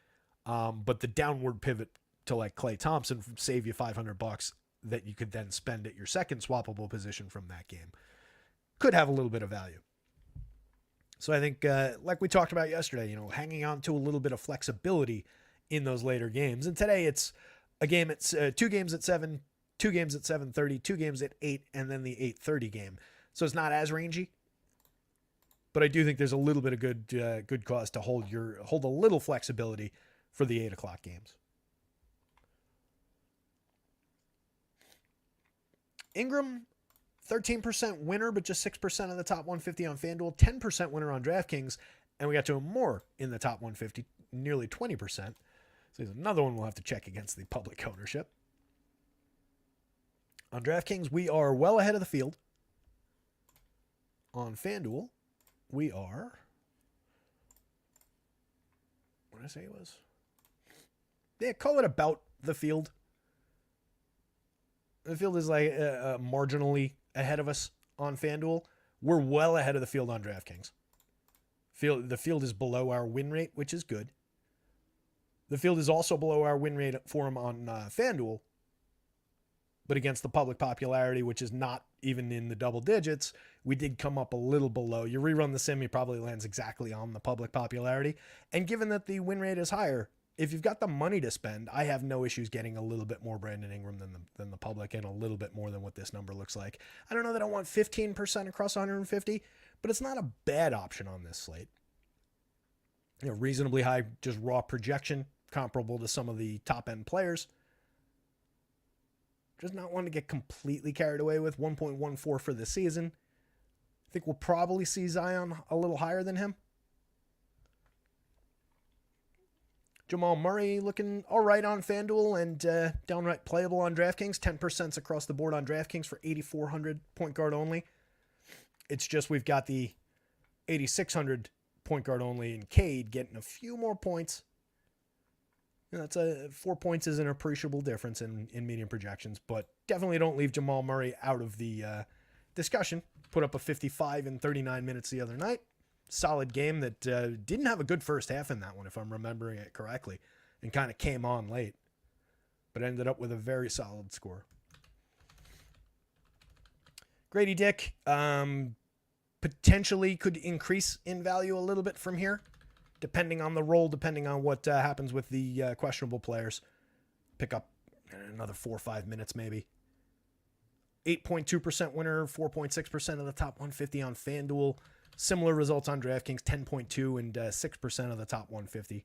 But the downward pivot to like Klay Thompson save you $500 that you could then spend at your second swappable position from that game. Could have a little bit of value. So I think, like we talked about yesterday, hanging on to a little bit of flexibility in those later games. And today it's a game. It's 2 games at 7, 2 games at 7:30, 2 games at 8, and then the 8:30 game. So it's not as rangy. But I do think there's a little bit of good cause to hold a little flexibility for the 8 o'clock games. Ingram, 13% winner, but just 6% of the top 150 on FanDuel, 10% winner on DraftKings, and we got to him more in the top 150, nearly 20%. So there's another one we'll have to check against the public ownership. On DraftKings, we are well ahead of the field. On FanDuel, we are... What did I say it was? Yeah, call it about the field. The field is like marginally ahead of us on FanDuel. We're well ahead of the field on DraftKings. The field is below our win rate, which is good. The field is also below our win rate for him on FanDuel. But against the public popularity, which is not even in the double digits, we did come up a little below. You rerun the sim, he probably lands exactly on the public popularity. And given that the win rate is higher, if you've got the money to spend, I have no issues getting a little bit more Brandon Ingram than the public, and a little bit more than what this number looks like. I don't know that I want 15% across 150, but it's not a bad option on this slate. Reasonably high, just raw projection, comparable to some of the top-end players. Just not one to get completely carried away with. 1.14 for the season. I think we'll probably see Zion a little higher than him. Jamal Murray looking all right on FanDuel and downright playable on DraftKings. 10% across the board on DraftKings for 8,400 point guard only. It's just we've got the 8,600 point guard only in Cade getting a few more points. That's 4 points is an appreciable difference in median projections, but definitely don't leave Jamal Murray out of the discussion. Put up a 55 in 39 minutes the other night. Solid game that didn't have a good first half in that one, if I'm remembering it correctly, and kind of came on late, but ended up with a very solid score. Grady Dick potentially could increase in value a little bit from here, depending on the role, depending on what happens with the questionable players. Pick up another 4 or 5 minutes maybe. 8.2% winner, 4.6% of the top 150 on FanDuel. Similar results on DraftKings, 10.2 and 6% of the top 150.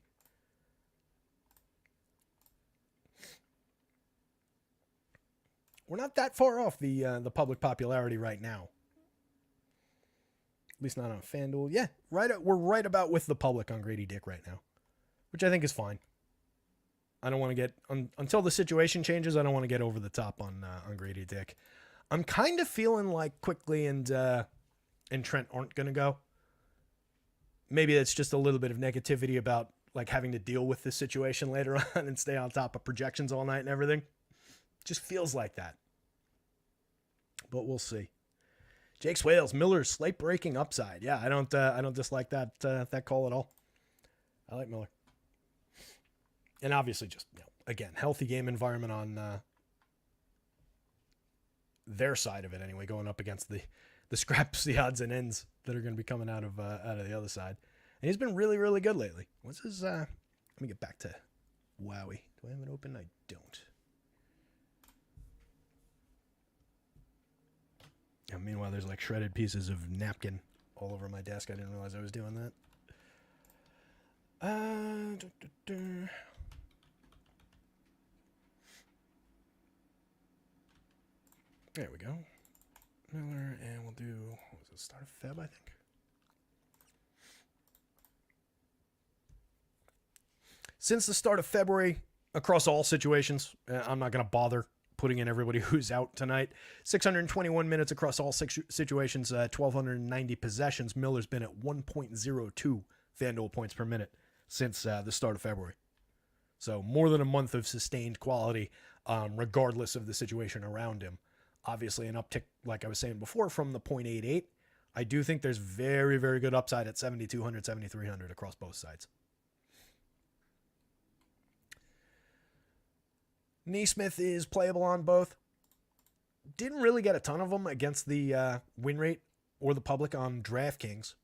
We're not that far off the public popularity right now. At least not on FanDuel. Yeah, we're right about with the public on Grady Dick right now, which I think is fine. I don't want to get until the situation changes. I don't want to get over the top on Grady Dick. I'm kind of feeling like Quickly and Trent aren't going to go. Maybe that's just a little bit of negativity about like having to deal with this situation later on and stay on top of projections all night and everything. Just feels like that. but we'll see. Jake Swales, Miller's slate breaking upside. Yeah, I don't dislike that call at all. I like Miller. And obviously just, again, healthy game environment on their side of it anyway, going up against the scraps, the odds and ends that are going to be coming out of the other side. And he's been really, really good lately. What's his let me get back to Wowie. Do I have it open? I don't. Yeah, meanwhile, there's like shredded pieces of napkin all over my desk. I didn't realize I was doing that. There we go. Miller, and we'll do, what was it, start of Feb, I think? Since the start of February, across all situations, I'm not going to bother putting in everybody who's out tonight. 621 minutes across all situations, 1,290 possessions. Miller's been at 1.02 FanDuel points per minute since the start of February. So more than a month of sustained quality, regardless of the situation around him. Obviously an uptick, like I was saying before, from the 0.88. I do think there's very, very good upside at 7,200, 7,300 across both sides. Neesmith is playable on both. Didn't really get a ton of them against the win rate or the public on DraftKings.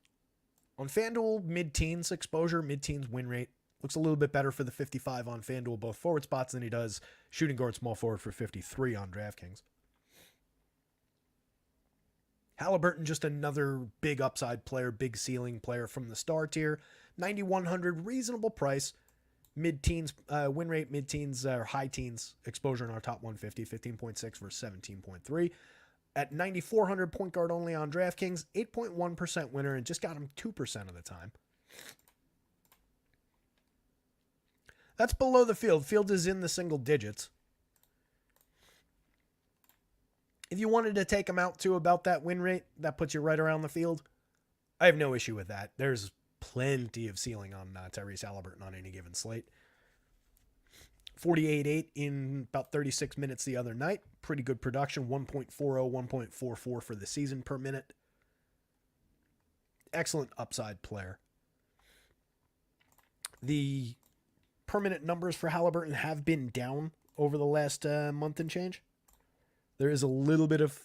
On FanDuel, mid-teens exposure, mid-teens win rate. Looks a little bit better for the 55 on FanDuel, both forward spots, than he does shooting guard small forward for 53 on DraftKings. Halliburton, just another big upside player, big ceiling player from the star tier. 9,100, reasonable price. Mid-teens win rate, mid-teens or high teens exposure in our top 150, 15.6 versus 17.3. At 9,400, point guard only on DraftKings, 8.1% winner, and just got him 2% of the time. That's below the field. Field is in the single digits. If you wanted to take him out to about that win rate, that puts you right around the field. I have no issue with that. There's plenty of ceiling on Tyrese Halliburton on any given slate. 48.8 in about 36 minutes the other night. Pretty good production. 1.40, 1.44 for the season per minute. Excellent upside player. The per minute numbers for Halliburton have been down over the last month and change. There is a little bit of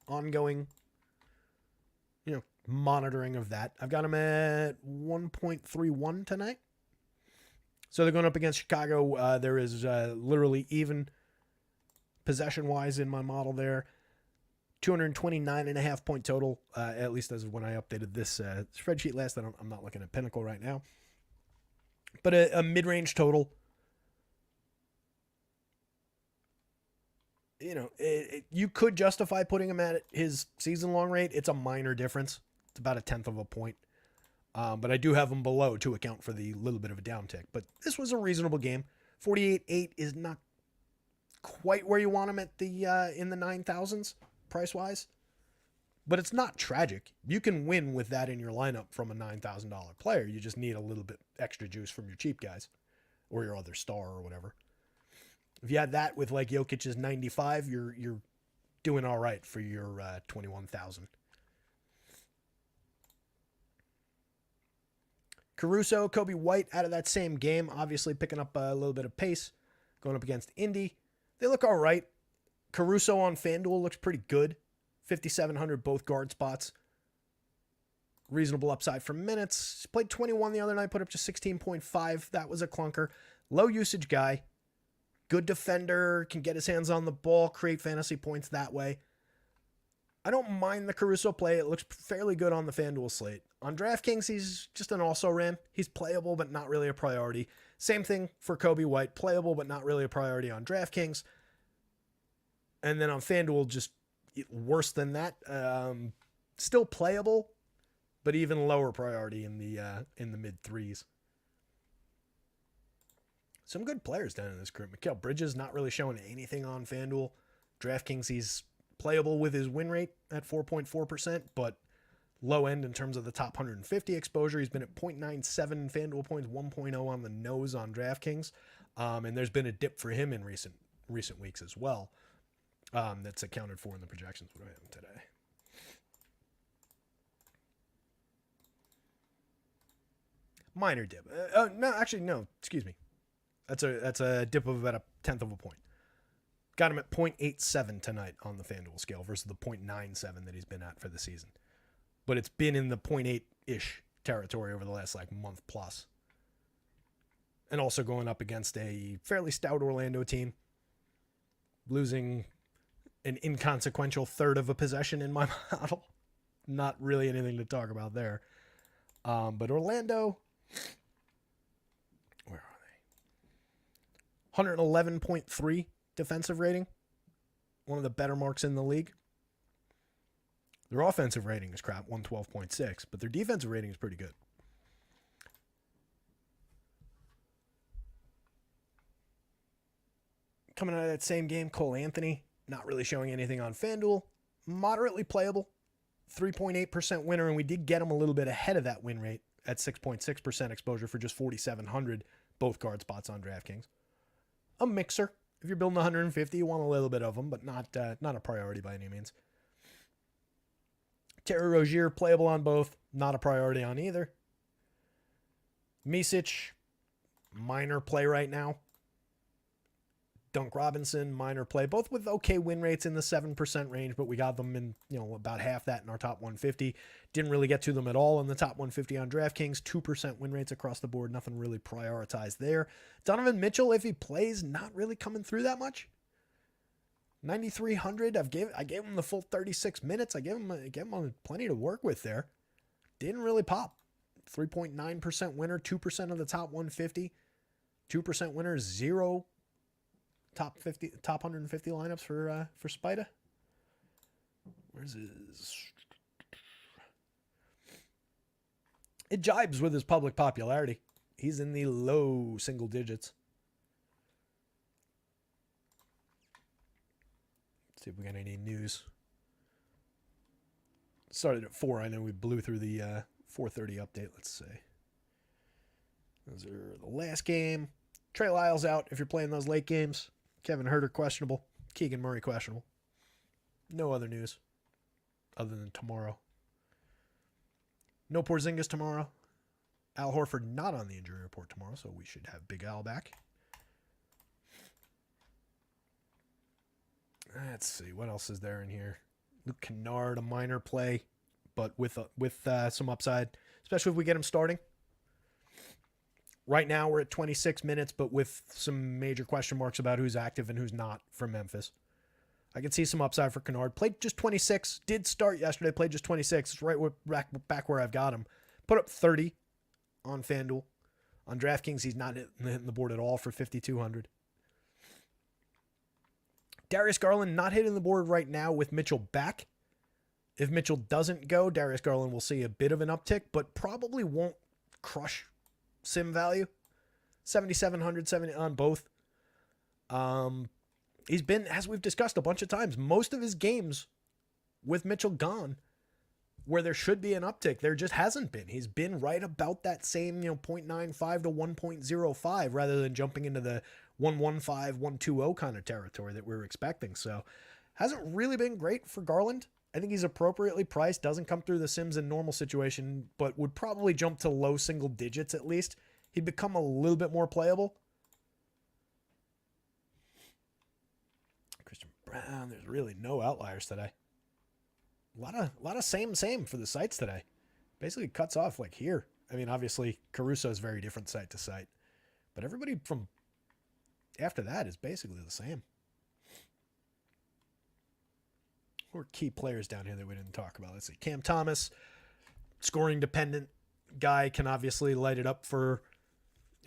ongoing, monitoring of that. I've got him at 1.31 tonight. So they're going up against Chicago. There is literally even possession-wise in my model there. 229.5 point total, at least as of when I updated this spreadsheet last. I'm not looking at Pinnacle right now. But a mid-range total. You could justify putting him at his season-long rate. It's a minor difference. It's about 1/10 of a point. But I do have him below to account for the little bit of a downtick. But this was a reasonable game. 48.8 is not quite where you want him at the in the 9,000s price-wise. But it's not tragic. You can win with that in your lineup from a $9,000 player. You just need a little bit extra juice from your cheap guys or your other star or whatever. If you had that with like Jokic's 95, you're doing all right for your 21,000. Caruso, Kobe White out of that same game, obviously picking up a little bit of pace, going up against Indy. They look all right. Caruso on FanDuel looks pretty good. 5,700 both guard spots. Reasonable upside for minutes. Played 21 the other night, put up just 16.5. That was a clunker. Low usage guy. Good defender, can get his hands on the ball, create fantasy points that way. I don't mind the Caruso play. It looks fairly good on the FanDuel slate. On DraftKings, he's just an also-ran. He's playable, but not really a priority. Same thing for Kobe White. Playable, but not really a priority on DraftKings. And then on FanDuel, just worse than that. Still playable, but even lower priority in the mid-threes. Some good players down in this group. Mikal Bridges not really showing anything on FanDuel. DraftKings, he's playable with his win rate at 4.4%, but low end in terms of the top 150 exposure. He's been at 0.97 FanDuel points, 1.0 on the nose on DraftKings. And there's been a dip for him in recent weeks as well. That's accounted for in the projections. What do I have today? Minor dip. No, actually, no. Excuse me. That's a dip of about 1/10 of a point. Got him at 0.87 tonight on the FanDuel scale versus the 0.97 that he's been at for the season. But it's been in the 0.8-ish territory over the last month plus. And also going up against a fairly stout Orlando team. Losing an inconsequential third of a possession in my model. Not really anything to talk about there. But Orlando, where are they? 111.3 defensive rating. One of the better marks in the league. Their offensive rating is crap, 112.6, but their defensive rating is pretty good. Coming out of that same game, Cole Anthony, not really showing anything on FanDuel. Moderately playable, 3.8% winner, and we did get him a little bit ahead of that win rate at 6.6% exposure for just 4,700 both guard spots on DraftKings. A mixer. If you're building 150, you want a little bit of them, but not a priority by any means. Terry Rozier, playable on both, not a priority on either. Micic, minor play right now. Dunk Robinson, minor play, both with okay win rates in the 7% range, but we got them in, about half that in our top 150. Didn't really get to them at all in the top 150 on DraftKings. 2% win rates across the board. Nothing really prioritized there. Donovan Mitchell, if he plays, not really coming through that much. 9,300. I gave him the full 36 minutes. I gave him plenty to work with there. Didn't really pop. 3.9% winner, 2% of the top 150. 2% winner, 0 top 150 lineups for Spida. Where's his? It jibes with his public popularity. He's in the low single digits. Let's see if we got any news. Started at 4. I know we blew through the 4:30 update. Let's see. Those are the last game. Trey Lyles out if you're playing those late games. Kevin Huerter questionable. Keegan Murray questionable. No other news other than tomorrow. No Porzingis tomorrow. Al Horford not on the injury report tomorrow, so we should have Big Al back. Let's see. What else is there in here? Luke Kennard, a minor play, but with some upside, especially if we get him starting. Right now, we're at 26 minutes, but with some major question marks about who's active and who's not for Memphis. I can see some upside for Kennard. Played just 26. Did start yesterday. Played just 26. It's right back where I've got him. Put up 30 on FanDuel. On DraftKings, he's not hitting the board at all for 5,200. Darius Garland not hitting the board right now with Mitchell back. If Mitchell doesn't go, Darius Garland will see a bit of an uptick, but probably won't crush sim value. 7,700, 70 on both. He's been, as we've discussed a bunch of times, most of his games with Mitchell gone, where there should be an uptick, there just hasn't been. He's been right about that same, 0.95 to 1.05 rather than jumping into the 1.15, 1.20 kind of territory that we were expecting. So hasn't really been great for Garland. I think he's appropriately priced, doesn't come through the sims in normal situation, but would probably jump to low single digits at least. He'd become a little bit more playable. Christian Brown, there's really no outliers today. A lot of same for the sites today. Basically cuts off like here. I mean, obviously Caruso is very different site to site, but everybody from after that is basically the same. Or key players down here that we didn't talk about. Let's see. Cam Thomas, scoring dependent guy, can obviously light it up for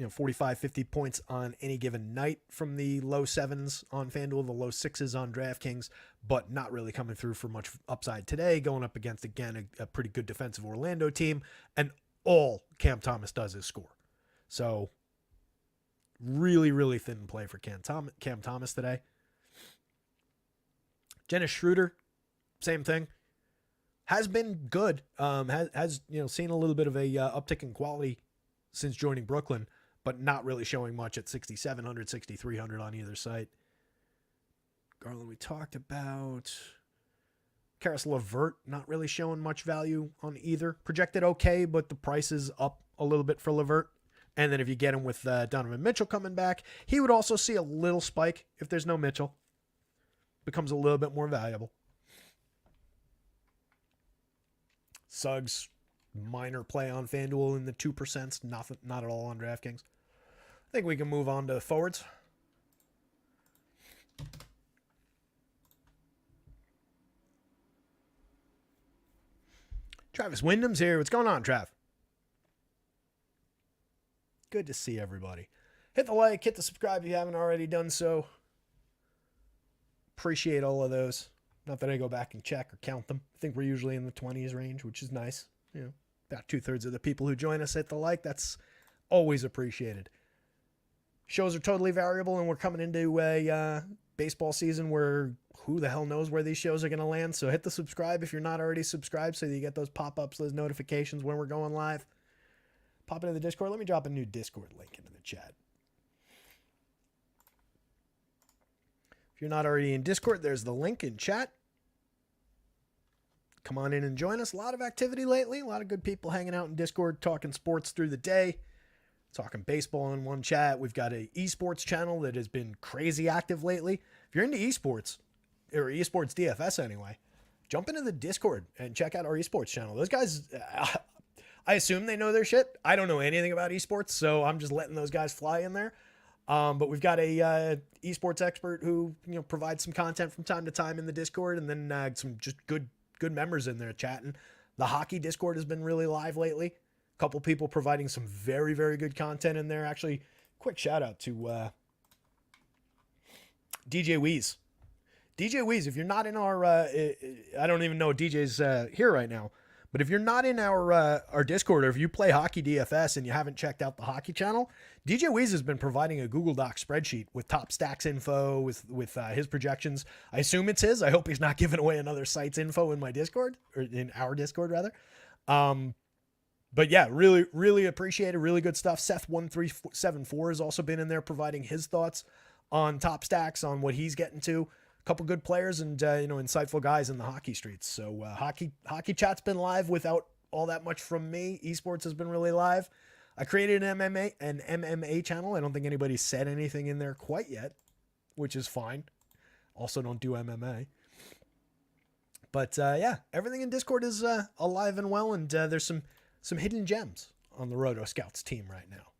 45, 50 points on any given night from the low 7s on FanDuel, the low 6s on DraftKings, but not really coming through for much upside today, going up against, again, a pretty good defensive Orlando team, and all Cam Thomas does is score. So really, really thin play for Cam Thomas today. Dennis Schroeder, same thing. Has been good. Has seen a little bit of a uptick in quality since joining Brooklyn, but not really showing much at 6,700, 6,300 on either site. Garland we talked about. Karis LeVert, not really showing much value on either. Projected okay, but the price is up a little bit for LeVert. And then if you get him with Donovan Mitchell coming back, he would also see a little spike if there's no Mitchell. Becomes a little bit more valuable. Suggs, minor play on FanDuel in the 2%. Nothing, not at all on DraftKings. I think we can move on to forwards. Travis Wyndham's here. What's going on, Trav? Good to see everybody. Hit the like, hit the subscribe if you haven't already done so. Appreciate all of those. Not that I go back and check or count them. I think we're usually in the 20s range, which is nice. You know, about 2/3 of the people who join us hit the like. That's always appreciated. Shows are totally variable, and we're coming into a baseball season where who the hell knows where these shows are going to land. So hit the subscribe if you're not already subscribed so that you get those pop-ups, those notifications when we're going live. Pop into the Discord. Let me drop a new Discord link into the chat. If you're not already in Discord, there's the link in chat. Come on in and join us. A lot of activity lately. A lot of good people hanging out in Discord, talking sports through the day. Talking baseball in one chat. We've got a esports channel that has been crazy active lately. If you're into esports, or esports DFS anyway, jump into the Discord and check out our esports channel. Those guys, I assume they know their shit. I don't know anything about esports, so I'm just letting those guys fly in there. But we've got a esports expert who provides some content from time to time in the Discord, and then some just good members in there chatting. The hockey Discord has been really live lately. Couple people providing some very, very good content in there. Actually, quick shout out to DJ Weeze. DJ Weeze, if you're not in our, I don't even know DJ's here right now, but if you're not in our Discord, or if you play hockey DFS and you haven't checked out the hockey channel, DJ Weeze has been providing a Google Doc spreadsheet with top stacks info, with his projections. I assume it's his. I hope he's not giving away another site's info in my Discord, or in our Discord rather. But yeah, really, really appreciate it. Really good stuff. Seth1374 has also been in there providing his thoughts on top stacks, on what he's getting to. A couple good players and, insightful guys in the hockey streets. So hockey chat's been live without all that much from me. Esports has been really live. I created an MMA channel. I don't think anybody said anything in there quite yet, which is fine. Also don't do MMA. But yeah, everything in Discord is alive and well, and there's some hidden gems on the rotoscouts team right now.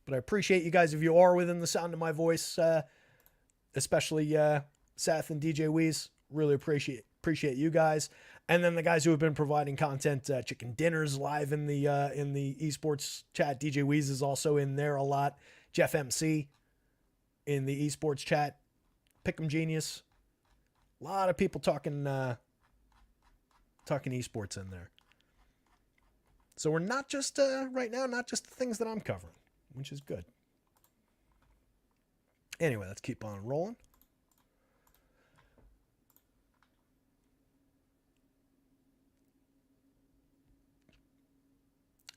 But I appreciate you guys if you are within the sound of my voice, especially Seth and DJ Weeze. Really appreciate you guys. And then the guys who have been providing content, Chicken Dinners live in the esports chat. DJ Weeze is also in there a lot. Jeff MC in the esports chat. Pick'em Genius. A lot of people talking esports in there. So we're not just, right now, not just the things that I'm covering, which is good. Anyway, let's keep on rolling.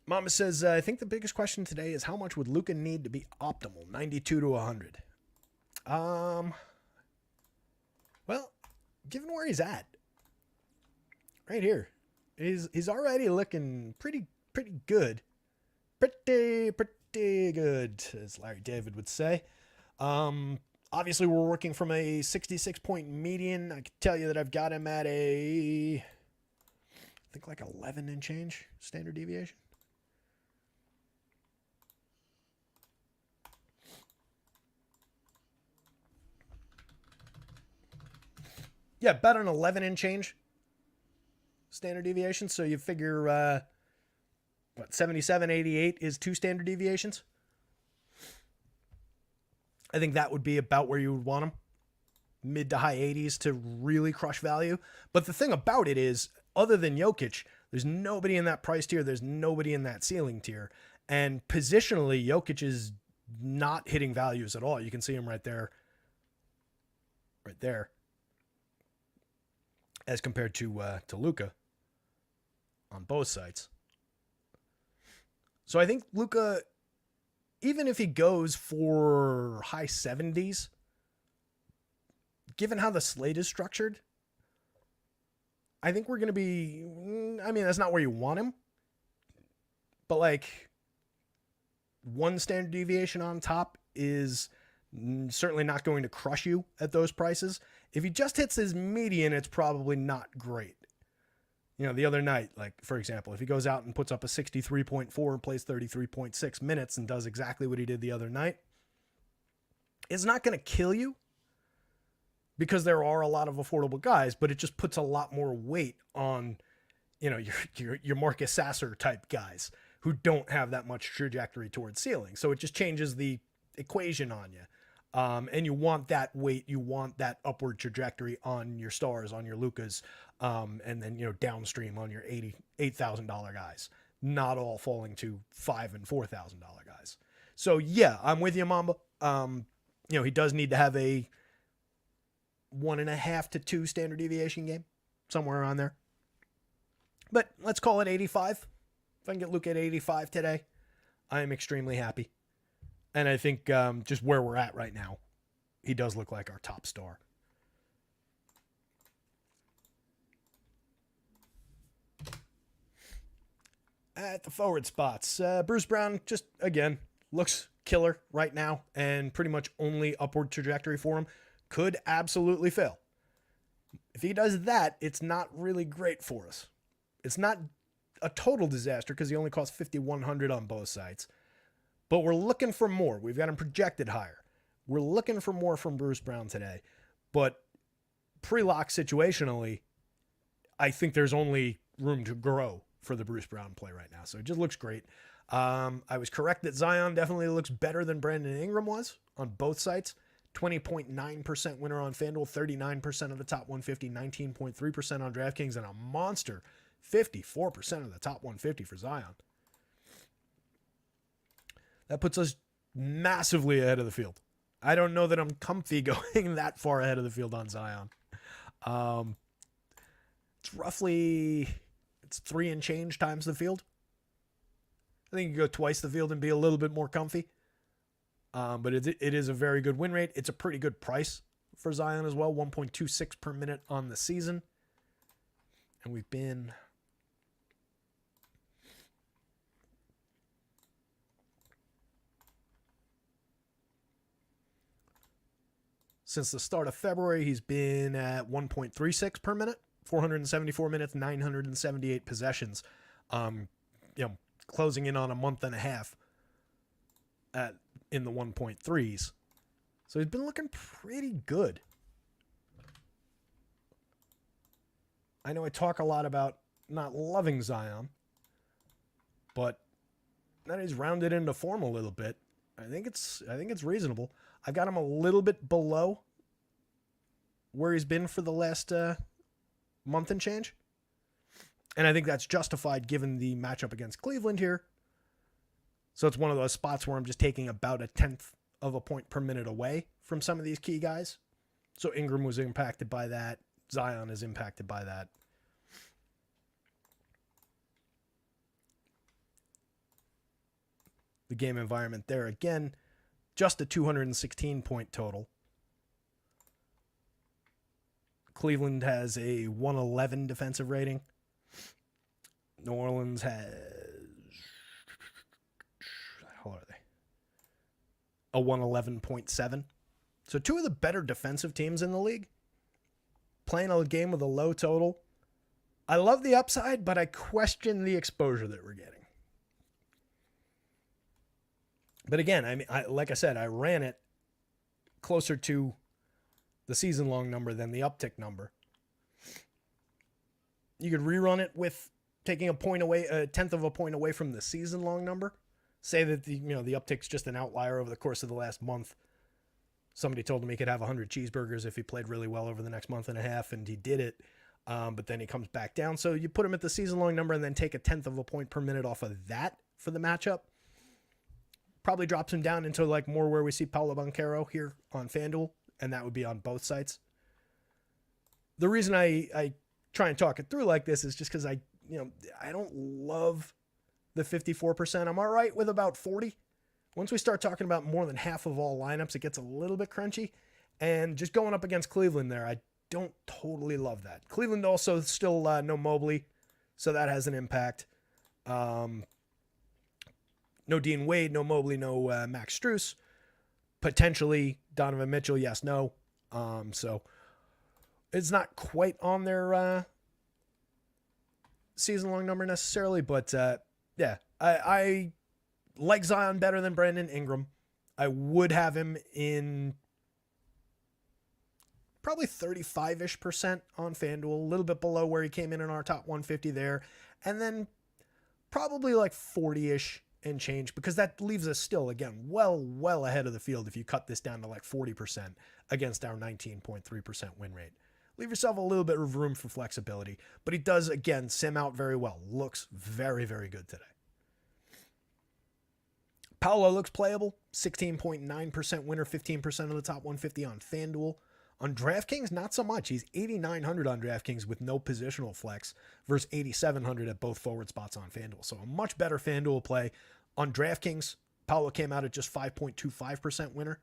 Mama says, I think the biggest question today is how much would Luka need to be optimal, 92 to 100? Well, given where he's at, right here, he's already looking pretty good. Pretty good, as Larry David would say. Obviously, we're working from a 66-point median. I can tell you that I've got him at I think like 11 and change standard deviation. Yeah, about an 11 and change standard deviation. So you figure, 77, 88 is 2 standard deviations. I think that would be about where you would want them. Mid to high 80s to really crush value. But the thing about it is, other than Jokic, there's nobody in that price tier. There's nobody in that ceiling tier. And positionally, Jokic is not hitting values at all. You can see him right there. Right there. As compared to Luka on both sides. So I think Luka, even if he goes for high 70s, given how the slate is structured, I think we're going to be, I mean, that's not where you want him, but like one standard deviation on top is certainly not going to crush you at those prices. If he just hits his median, it's probably not great. You know, the other night, like, for example, if he goes out and puts up a 63.4 and plays 33.6 minutes and does exactly what he did the other night, it's not going to kill you because there are a lot of affordable guys, but it just puts a lot more weight on, you know, your Marcus Sasser type guys who don't have that much trajectory towards ceiling. So it just changes the equation on you. And you want that weight, you want that upward trajectory on your stars, on your Lucas, and then, you know, downstream on your $88,000 guys, not all falling to $5,000 and $4,000 guys. So yeah, I'm with you, Mamba. You know, he does need to have a 1.5 to 2 standard deviation game, somewhere around there. But let's call it 85. If I can get Luke at 85 today, I am extremely happy. And I think just where we're at right now, he does look like our top star. At the forward spots, Bruce Brown just, again, looks killer right now, and pretty much only upward trajectory for him. Could absolutely fail. If he does that, it's not really great for us. It's not a total disaster because he only costs 5,100 on both sites. But we're looking for more. We've got him projected higher. We're looking for more from Bruce Brown today. But pre-lock situationally, I think there's only room to grow for the Bruce Brown play right now. So it just looks great. I was correct that Zion definitely looks better than Brandon Ingram was on both sites. 20.9% winner on FanDuel, 39% of the top 150, 19.3% on DraftKings, and a monster 54% of the top 150 for Zion. That puts us massively ahead of the field. I don't know that I'm comfy going that far ahead of the field on Zion. It's 3 and change times the field. I think you go twice the field and be a little bit more comfy. But it is a very good win rate. It's a pretty good price for Zion as well. 1.26 per minute on the season. And we've been... Since the start of February, he's been at 1.36 per minute, 474 minutes, 978 possessions. Closing in on a month and a half in the 1.3s. So he's been looking pretty good. I know I talk a lot about not loving Zion, but now he's rounded into form a little bit. I think it's reasonable. I've got him a little bit below where he's been for the last month and change. And I think that's justified given the matchup against Cleveland here. So it's one of those spots where I'm just taking about 1/10 of a point per minute away from some of these key guys. So Ingram was impacted by that. Zion is impacted by that. The game environment there, again, just a 216-point total. Cleveland has a 111 defensive rating. New Orleans has... How are they? A 111.7. So two of the better defensive teams in the league. Playing a game with a low total. I love the upside, but I question the exposure that we're getting. But again, I mean, like I said, I ran it closer to the season-long number than the uptick number. You could rerun it with taking a 1/10 of a point away from the season-long number. Say that the uptick's just an outlier over the course of the last month. Somebody told him he could have 100 cheeseburgers if he played really well over the next month and a half, and he did it. But then he comes back down. So you put him at the season-long number and then take 1/10 of a point per minute off of that for the matchup. Probably drops him down into like more where we see Paulo Banchero here on FanDuel, and that would be on both sites. The reason I try and talk it through like this is just because I don't love the 54%. I'm all right with about 40. Once we start talking about more than half of all lineups, it gets a little bit crunchy. And just going up against Cleveland there, I don't totally love that. Cleveland also still no Mobley, so that has an impact. No Dean Wade, no Mobley, no Max Strus. Potentially Donovan Mitchell, yes, no. So it's not quite on their season-long number necessarily, but yeah, I like Zion better than Brandon Ingram. I would have him in probably 35-ish% on FanDuel, a little bit below where he came in our top 150 there, and then probably like 40-ish and change, because that leaves us still, again, well ahead of the field if you cut this down to like 40% against our 19.3% win rate. Leave yourself a little bit of room for flexibility, but he does, again, sim out very well. Looks very, very good today. Paolo looks playable, 16.9% winner, 15% of the top 150 on FanDuel. On DraftKings, not so much. He's 8,900 on DraftKings with no positional flex versus 8,700 at both forward spots on FanDuel. So a much better FanDuel play. On DraftKings, Paolo came out at just 5.25% winner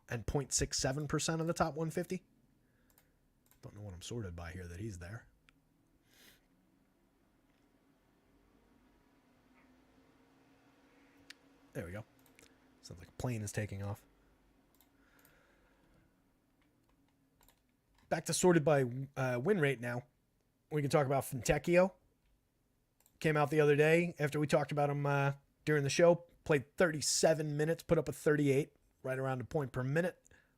and 0.67% of the top 150. Don't know what I'm sorted by here that he's there. There we go. Sounds like a plane is taking off. Back to sorted by win rate now. We can talk about Fontecchio. Came out the other day after we talked about him during the show. Played 37 minutes, put up a 38, right around a point per minute.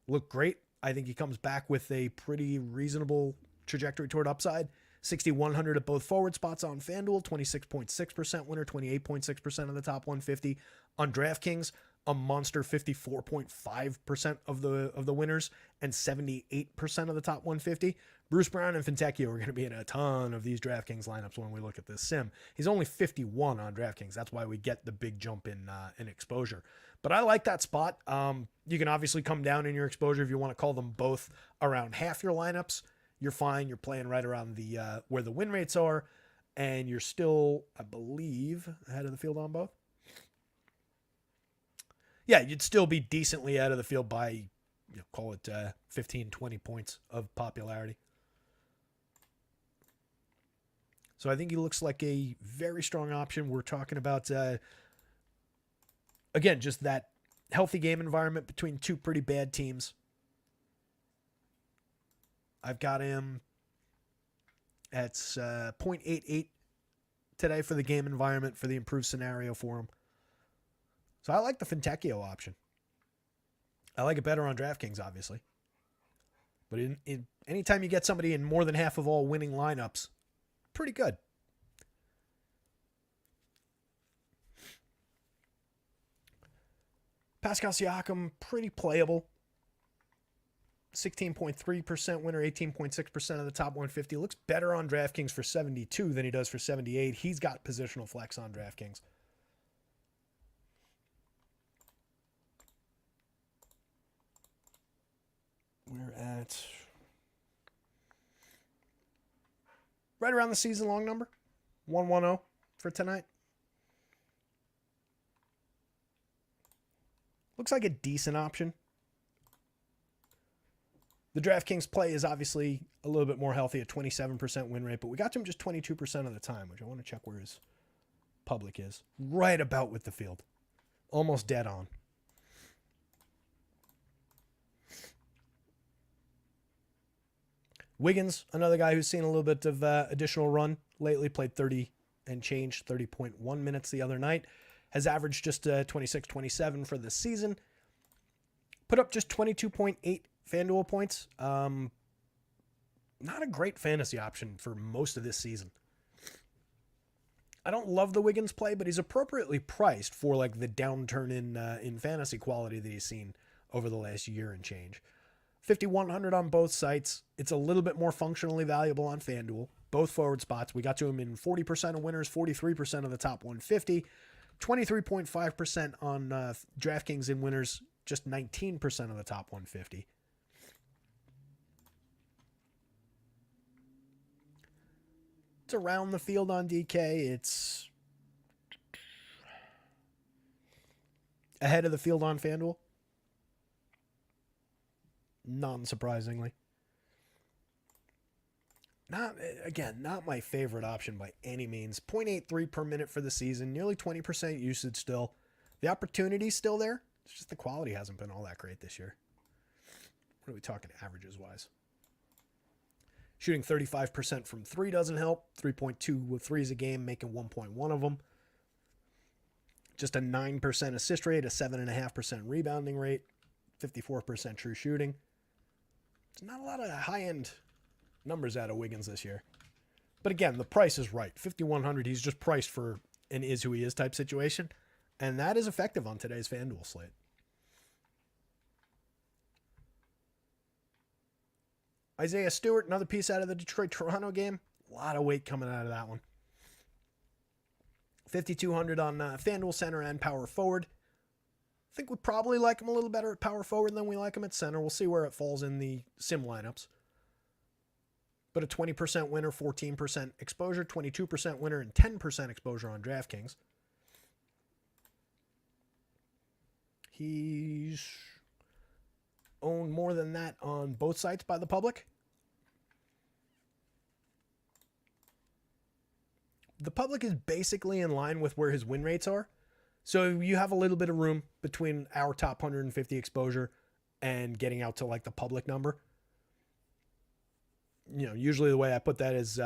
Looked great. I think he comes back with a pretty reasonable trajectory toward upside. 6,100 at both forward spots on FanDuel, 26.6% winner, 28.6% of the top 150. On DraftKings, a monster 54.5% of the winners and 78% of the top 150. Bruce Brown and Fontecchio are going to be in a ton of these DraftKings lineups when we look at this sim. He's only 51 on DraftKings. That's why we get the big jump in exposure. But I like that spot. You can obviously come down in your exposure if you want to call them both around half your lineups. You're fine. You're playing right around the where the win rates are, and you're still, I believe, ahead of the field on both. Yeah, you'd still be decently out of the field by, call it 15, 20 points of popularity. So I think he looks like a very strong option. We're talking about, again, just that healthy game environment between two pretty bad teams. I've got him at 0.88 today for the game environment for the improved scenario for him. So I like the Fontecchio option. I like it better on DraftKings, obviously. But in anytime you get somebody in more than half of all winning lineups, pretty good. Pascal Siakam, pretty playable. 16.3% winner, 18.6% of the top 150. Looks better on DraftKings for 72 than he does for 78. He's got positional flex on DraftKings. We're at right around the season long number, 110 for tonight. Looks like a decent option. The DraftKings play is obviously a little bit more healthy at 27% win rate, but we got to him just 22% of the time, which I want to check where his public is. Right about with the field. Almost dead on. Wiggins, another guy who's seen a little bit of additional run lately, played 30 and changed 30.1 minutes the other night. Has averaged just 26-27 for this season. Put up just 22.8 FanDuel points. Not a great fantasy option for most of this season. I don't love the Wiggins play, but he's appropriately priced for like the downturn in fantasy quality that he's seen over the last year and change. 5,100 on both sites. It's a little bit more functionally valuable on FanDuel. Both forward spots. We got to him in 40% of winners, 43% of the top 150, 23.5% on DraftKings in winners, just 19% of the top 150. It's around the field on DK. It's ahead of the field on FanDuel. non-surprisingly. Not my favorite option by any means. 0.83 per minute for the season, nearly 20% usage still. The opportunity's still there. It's just the quality hasn't been all that great this year. What are we talking averages-wise? Shooting 35% from 3 doesn't help. 3.2 threes a game, making 1.1 of them. Just a 9% assist rate, a 7.5% rebounding rate, 54% true shooting. There's not a lot of high-end numbers out of Wiggins this year. But again, the price is right. 5,100, he's just priced for an is who he is type situation. And that is effective on today's FanDuel slate. Isaiah Stewart, another piece out of the Detroit-Toronto game. A lot of weight coming out of that one. 5,200 on FanDuel center and power forward. I think we probably like him a little better at power forward than we like him at center. We'll see where it falls in the sim lineups. But a 20% winner, 14% exposure, 22% winner, and 10% exposure on DraftKings. He's owned more than that on both sites by the public. The public is basically in line with where his win rates are. So you have a little bit of room between our top 150 exposure and getting out to like the public number. You know, usually the way I put that is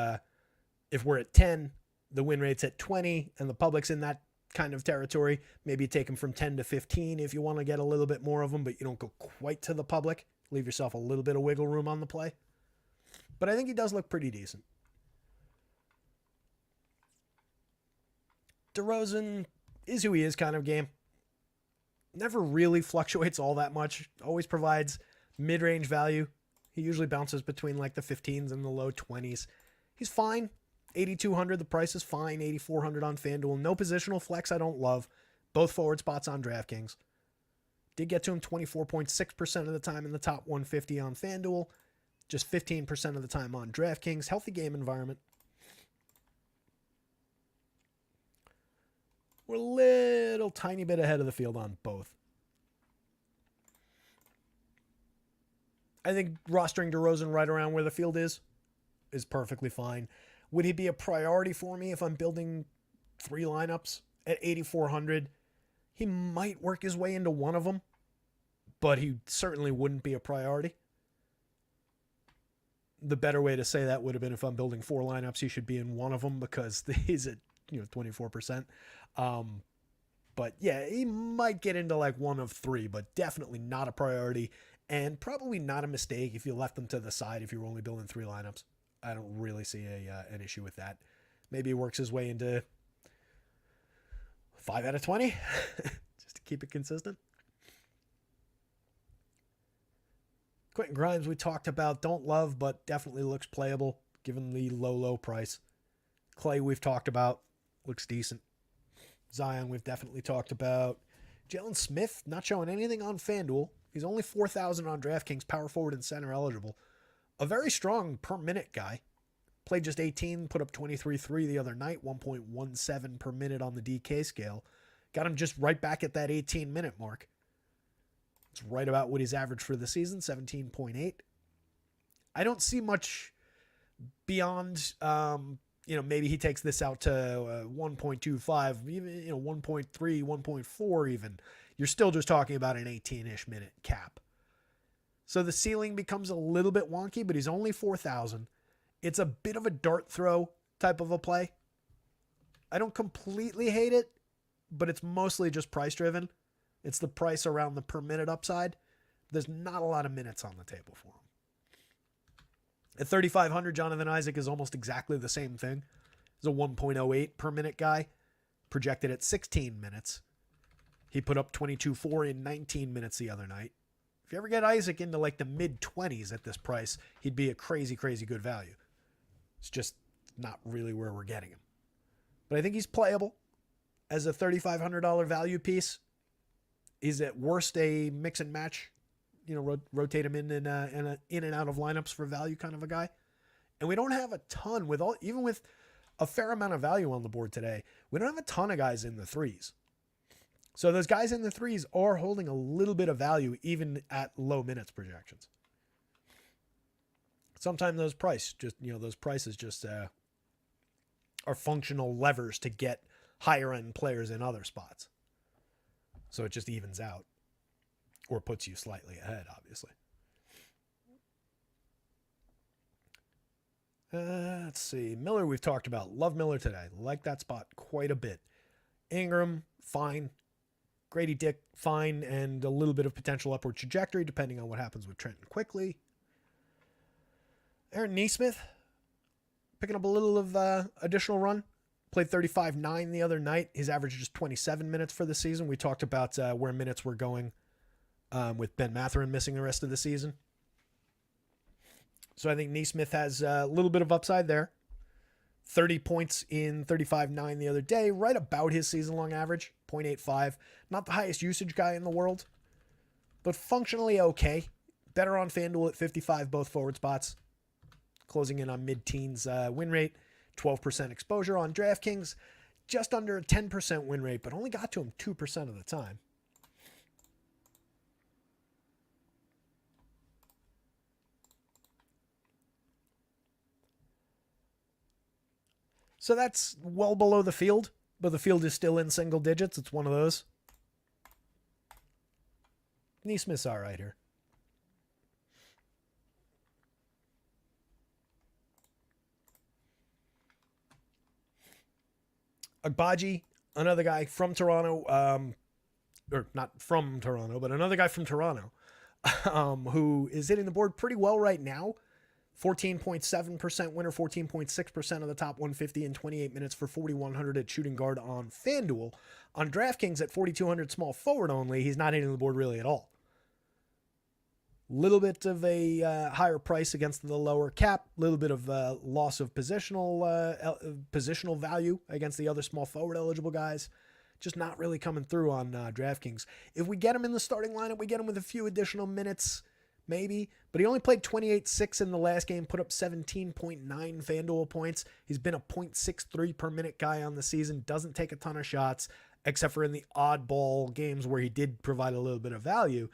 if we're at 10, the win rate's at 20, and the public's in that kind of territory. Maybe you take them from 10 to 15 if you want to get a little bit more of them, but you don't go quite to the public. Leave yourself a little bit of wiggle room on the play. But I think he does look pretty decent. DeRozan is who he is kind of game. Never really fluctuates all that much. Always provides mid-range value. He usually bounces between like the 15s and the low 20s. He's fine. 8,200, the price is fine. 8,400 on FanDuel. No positional flex I don't love. Both forward spots on DraftKings. Did get to him 24.6% of the time in the top 150 on FanDuel. Just 15% of the time on DraftKings. Healthy game environment. We're a little tiny bit ahead of the field on both. I think rostering DeRozan right around where the field is perfectly fine. Would he be a priority for me if I'm building 3 lineups at 8,400? He might work his way into one of them, but he certainly wouldn't be a priority. The better way to say that would have been if I'm building 4 lineups, he should be in one of them because he's at 24%. But yeah, he might get into like one of 3, but definitely not a priority. And probably not a mistake if you left them to the side if you're only building 3 lineups. I don't really see an issue with that. Maybe he works his way into 5 out of 20 just to keep it consistent. Quentin Grimes we talked about. Don't love, but definitely looks playable given the low price. Clay we've talked about. Looks decent. Zion we've definitely talked about. Jalen Smith not showing anything on FanDuel. He's only 4,000 on DraftKings, power forward and center eligible. A very strong per minute guy. Played just 18, put up 23-3 the other night, 1.17 per minute on the DK scale. Got him just right back at that 18-minute mark. It's right about what he's averaged for the season, 17.8. I don't see much beyond, maybe he takes this out to 1.25, even 1.3, 1.4 even. You're still just talking about an 18-ish minute cap. So the ceiling becomes a little bit wonky, but he's only 4,000. It's a bit of a dart throw type of a play. I don't completely hate it, but it's mostly just price driven. It's the price around the per minute upside. There's not a lot of minutes on the table for him. At 3,500, Jonathan Isaac is almost exactly the same thing. He's a 1.08 per minute guy, projected at 16 minutes. He put up 22.4 in 19 minutes the other night. If you ever get Isaac into like the mid-20s at this price, he'd be a crazy, crazy good value. It's just not really where we're getting him. But I think he's playable as a $3,500 value piece. He's at worst a mix and match, rotate him in and out of lineups for value kind of a guy. And we don't have a ton even with a fair amount of value on the board today. We don't have a ton of guys in the 3s. So those guys in the 3s are holding a little bit of value even at low minutes projections. Sometimes those prices just are functional levers to get higher end players in other spots. So it just evens out or puts you slightly ahead, obviously. Let's see. Miller, we've talked about. Love Miller today. Like that spot quite a bit. Ingram, fine. Grady Dick, fine. And a little bit of potential upward trajectory depending on what happens with Trenton quickly. Aaron Nesmith, picking up a little of additional run. Played 35-9 the other night. His average is just 27 minutes for the season. We talked about where minutes were going with Ben Mathurin missing the rest of the season. So I think Nesmith has a little bit of upside there. 30 points in 35-9 the other day, right about his season-long average, 0.85. Not the highest usage guy in the world, but functionally okay. Better on FanDuel at 55, both forward spots. Closing in on mid-teens win rate, 12% exposure on DraftKings. Just under a 10% win rate, but only got to him 2% of the time. So that's well below the field, but the field is still in single digits. It's one of those. Nesmith's all right here. Agbaji, another guy from Toronto, or not from Toronto, but another guy from Toronto, who is hitting the board pretty well right now. 14.7% winner, 14.6% of the top 150 in 28 minutes for 4,100 at shooting guard on FanDuel. On DraftKings at 4,200 small forward only, he's not hitting the board really at all. Little bit of a higher price against the lower cap, little bit of loss of positional value against the other small forward eligible guys. Just not really coming through on DraftKings. If we get him in the starting lineup, we get him with a few additional minutes, maybe. But he only played 28-6 in the last game, put up 17.9 FanDuel points. He's been a 0.63 per minute guy on the season, doesn't take a ton of shots, except for in the oddball games where he did provide a little bit of value.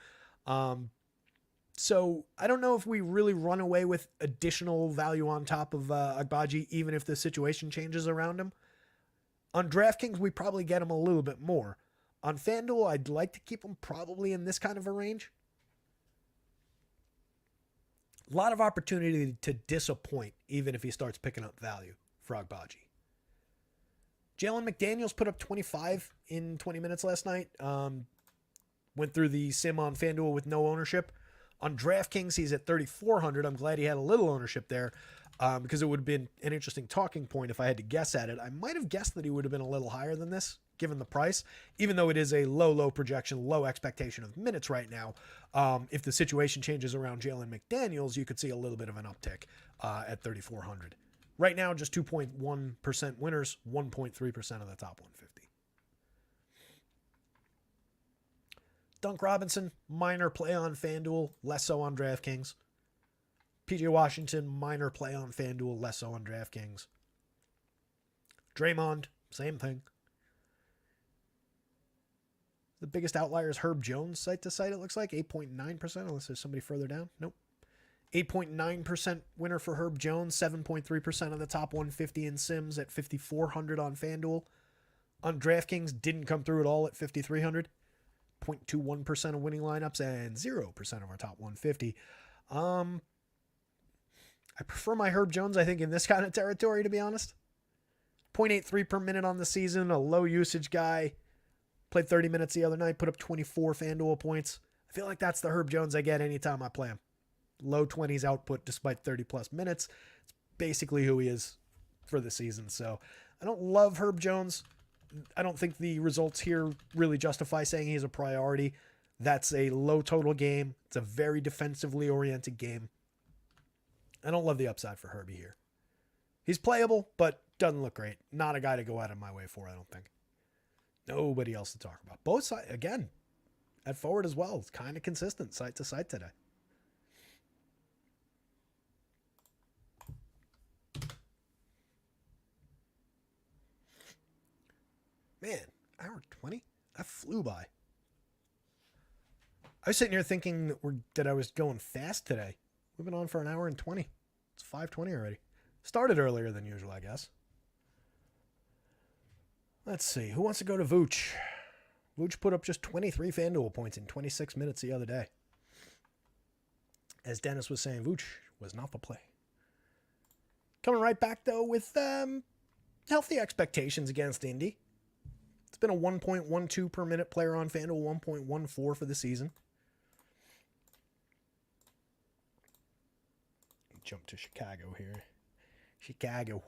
So I don't know if we really run away with additional value on top of Agbaji, even if the situation changes around him. On DraftKings, we probably get him a little bit more. On FanDuel, I'd like to keep him probably in this kind of a range. A lot of opportunity to disappoint, even if he starts picking up value for Agbaji. Jalen McDaniels put up 25 in 20 minutes last night. Went through the sim on FanDuel with no ownership. On DraftKings, he's at 3,400. I'm glad he had a little ownership there because it would have been an interesting talking point if I had to guess at it. I might have guessed that he would have been a little higher than this, given the price, even though it is a low projection, low expectation of minutes right now. If the situation changes around Jalen McDaniels, you could see a little bit of an uptick at 3,400. Right now, just 2.1% winners, 1.3% of the top 150. Dunk Robinson, minor play on FanDuel, less so on DraftKings. PJ Washington, minor play on FanDuel, less so on DraftKings. Draymond, same thing. The biggest outlier is Herb Jones, site to site, it looks like. 8.9%, unless there's somebody further down. Nope. 8.9% winner for Herb Jones, 7.3% of the top 150 in Sims at 5,400 on FanDuel. On DraftKings, didn't come through at all at 5,300. 0.21% of winning lineups and 0% of our top 150. I prefer my Herb Jones, I think, in this kind of territory, to be honest. 0.83 per minute on the season, a low usage guy. Played 30 minutes the other night, put up 24 FanDuel points. I feel like that's the Herb Jones I get anytime I play him. Low 20s output despite 30 plus minutes. It's basically who he is for the season. So I don't love Herb Jones. I don't think the results here really justify saying he's a priority. That's a low total game. It's a very defensively oriented game. I don't love the upside for Herbie here. He's playable, but doesn't look great. Not a guy to go out of my way for, I don't think. Nobody else to talk about. Both sides, again, at forward as well. It's kind of consistent site to site today. Man, hour 20? That flew by. I was sitting here thinking that I was going fast today. We've been on for an hour and 20. It's 5:20 already. Started earlier than usual, I guess. Let's see. Who wants to go to Vooch? Vooch put up just 23 FanDuel points in 26 minutes the other day. As Dennis was saying, Vooch was not the play. Coming right back, though, with healthy expectations against Indy. It's been a 1.12 per minute player on FanDuel, 1.14 for the season. Jump to Chicago here. Chicago.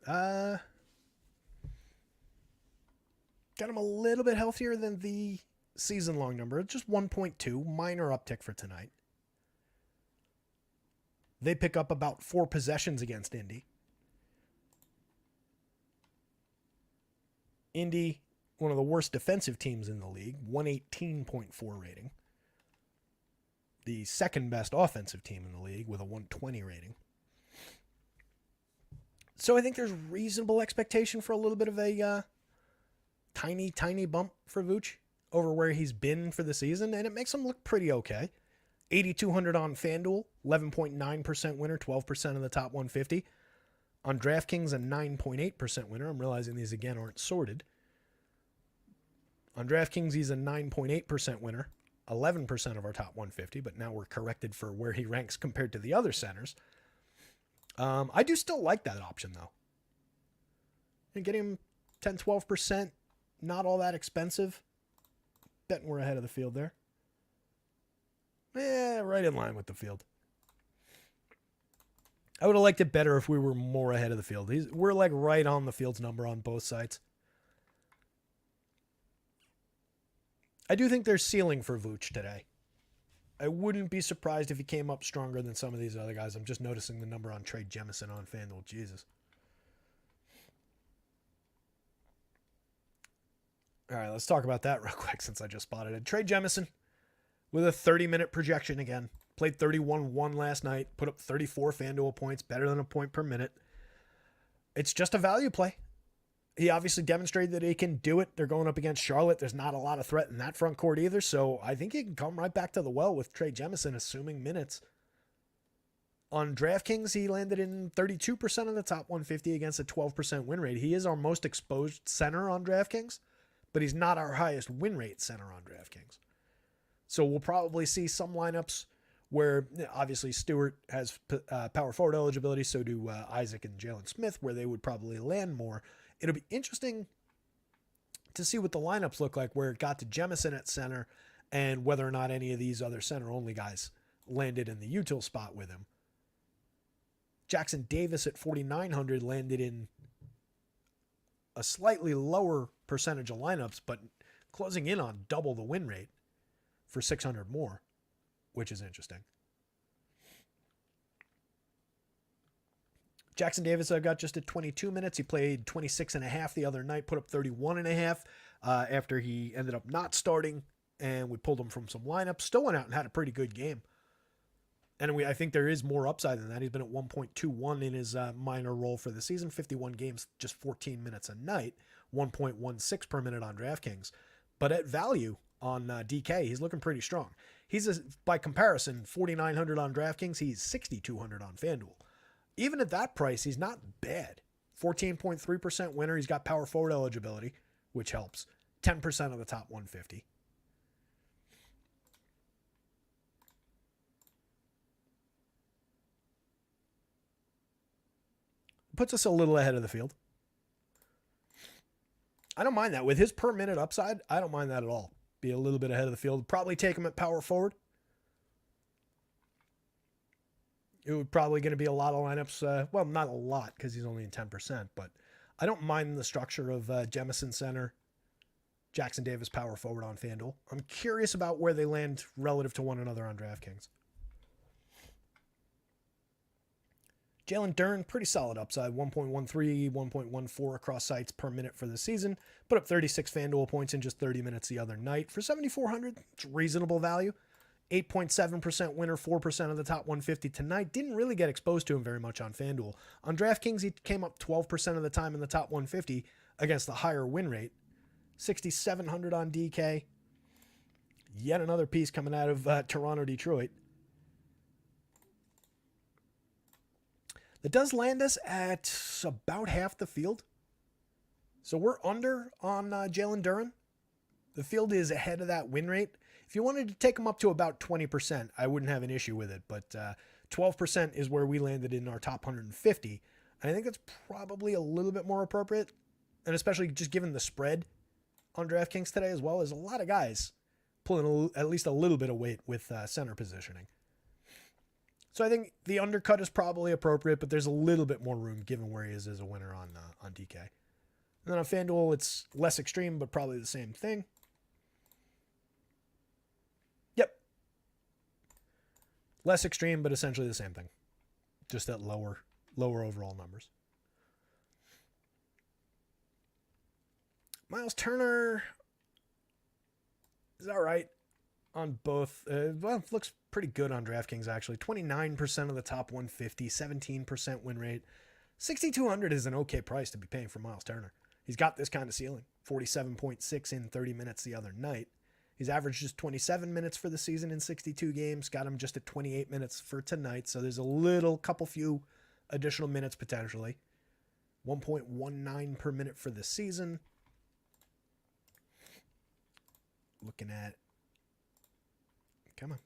Got him a little bit healthier than the season-long number. Just 1.2, minor uptick for tonight. They pick up about 4 possessions against Indy. Indy, one of the worst defensive teams in the league, 118.4 rating. The second best offensive team in the league with a 120 rating. So I think there's reasonable expectation for a little bit of a tiny bump for Vooch over where he's been for the season, and it makes him look pretty okay. 8,200 on FanDuel, 11.9% winner, 12% of the top 150. On DraftKings, a 9.8% winner. I'm realizing these again aren't sorted. On DraftKings, he's a 9.8% winner, 11% of our top 150, but now we're corrected for where he ranks compared to the other centers. I do still like that option, though. And getting him 10, 12%, not all that expensive. Betting we're ahead of the field there. Right in line with the field. I would have liked it better if we were more ahead of the field. We're like right on the field's number on both sides. I do think there's ceiling for Vooch today. I wouldn't be surprised if he came up stronger than some of these other guys. I'm just noticing the number on Trey Jemison on FanDuel. Jesus. All right, let's talk about that real quick since I just spotted it. Trey Jemison with a 30-minute projection again. Played 31-1 last night. Put up 34 FanDuel points, better than a point per minute. It's just a value play. He obviously demonstrated that he can do it. They're going up against Charlotte. There's not a lot of threat in that front court either, so I think he can come right back to the well with Trey Jemison, assuming minutes. On DraftKings, he landed in 32% of the top 150 against a 12% win rate. He is our most exposed center on DraftKings, but he's not our highest win rate center on DraftKings. So we'll probably see some lineups where obviously Stewart has power forward eligibility, so do Isaac and Jalen Smith, where they would probably land more. It'll be interesting to see what the lineups look like where it got to Jemison at center and whether or not any of these other center-only guys landed in the util spot with him. Jackson Davis at 4,900 landed in a slightly lower percentage of lineups, but closing in on double the win rate for 600 more, which is interesting. Jackson Davis, I've got just at 22 minutes. He played 26 and a half the other night, put up 31 and a half after he ended up not starting, and we pulled him from some lineups. Still went out and had a pretty good game. And I think there is more upside than that. He's been at 1.21 in his minor role for the season, 51 games, just 14 minutes a night, 1.16 per minute on DraftKings. But at value on DK, he's looking pretty strong. By comparison, 4,900 on DraftKings, he's 6,200 on FanDuel. Even at that price, he's not bad. 14.3% winner. He's got power forward eligibility, which helps. 10% of the top 150. Puts us a little ahead of the field. I don't mind that. With his per minute upside, I don't mind that at all. Be a little bit ahead of the field. Probably take him at power forward. It would probably going to be a lot of lineups. Well, not a lot because he's only in 10%, but I don't mind the structure of Jemison center, Jackson Davis power forward on FanDuel. I'm curious about where they land relative to one another on DraftKings. Jalen Duren, pretty solid upside, 1.13, 1.14 across sites per minute for the season. Put up 36 FanDuel points in just 30 minutes the other night. For 7,400, it's reasonable value. 8.7% winner, 4% of the top 150 tonight. Didn't really get exposed to him very much on FanDuel. On DraftKings, he came up 12% of the time in the top 150 against the higher win rate. 6,700 on DK. Yet another piece coming out of Toronto, Detroit. It does land us at about half the field. So we're under on Jalen Duren. The field is ahead of that win rate. If you wanted to take them up to about 20%, I wouldn't have an issue with it. But 12% is where we landed in our top 150. And I think that's probably a little bit more appropriate. And especially just given the spread on DraftKings today as well, as a lot of guys pulling at least a little bit of weight with center positioning. So I think the undercut is probably appropriate, but there's a little bit more room given where he is as a winner on DK. And then on FanDuel, it's less extreme, but probably the same thing. Yep. Less extreme, but essentially the same thing. Just at lower overall numbers. Miles Turner is all right on both. Well, looks pretty good on DraftKings, actually. 29% of the top 150, 17% win rate. 6,200 is an okay price to be paying for Miles Turner. He's got this kind of ceiling. 47.6 in 30 minutes the other night. He's averaged just 27 minutes for the season in 62 games. Got him just at 28 minutes for tonight. So there's a couple few additional minutes potentially. 1.19 per minute for the season. Looking at, come on.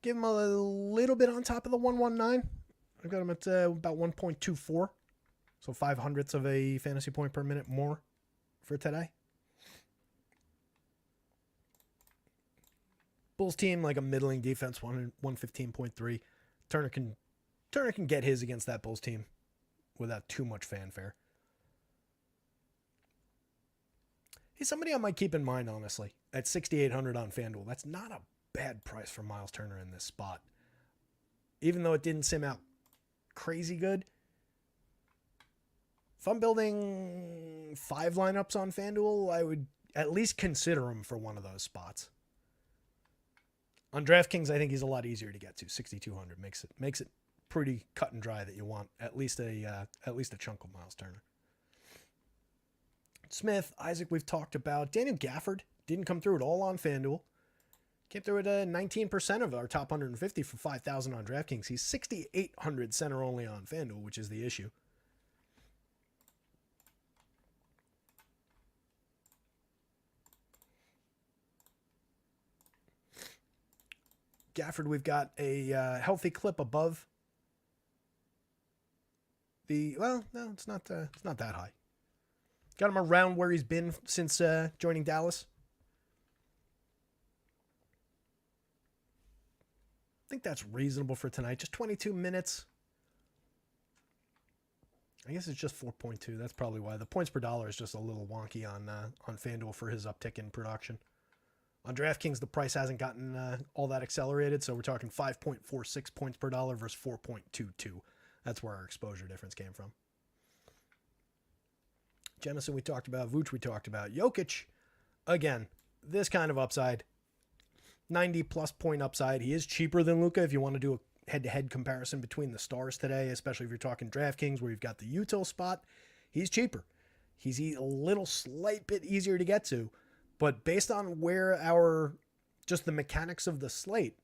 Give him a little bit on top of the 119. I've got him at about 1.24. So 0.05 of a fantasy point per minute more for today. Bulls team, like a middling defense, 115.3. Turner can get his against that Bulls team without too much fanfare. He's somebody I might keep in mind, honestly, at 6,800 on FanDuel. That's not a bad price for Miles Turner in this spot. Even though it didn't sim out crazy good. If I'm building 5 lineups on FanDuel, I would at least consider him for one of those spots. On DraftKings, I think he's a lot easier to get to. 6,200 makes it pretty cut and dry that you want at least a chunk of Miles Turner. Smith, Isaac, we've talked about. Daniel Gafford didn't come through at all on FanDuel. Came through at 19% of our top 150 for 5,000 on DraftKings. He's 6,800 center only on FanDuel, which is the issue. Gafford, we've got a healthy clip above the. Well, no, it's not that high. Got him around where he's been since joining Dallas. I think that's reasonable for tonight. Just 22 minutes. I guess it's just 4.2. That's probably why. The points per dollar is just a little wonky on FanDuel for his uptick in production. On DraftKings, the price hasn't gotten all that accelerated, so we're talking 5.46 points per dollar versus 4.22. That's where our exposure difference came from. Jemison we talked about. Vooch we talked about. Jokic, again, this kind of upside. 90-plus point upside. He is cheaper than Luka if you want to do a head-to-head comparison between the stars today, especially if you're talking DraftKings where you've got the util spot. He's cheaper. He's a little slight bit easier to get to. But based on where just the mechanics of the slate,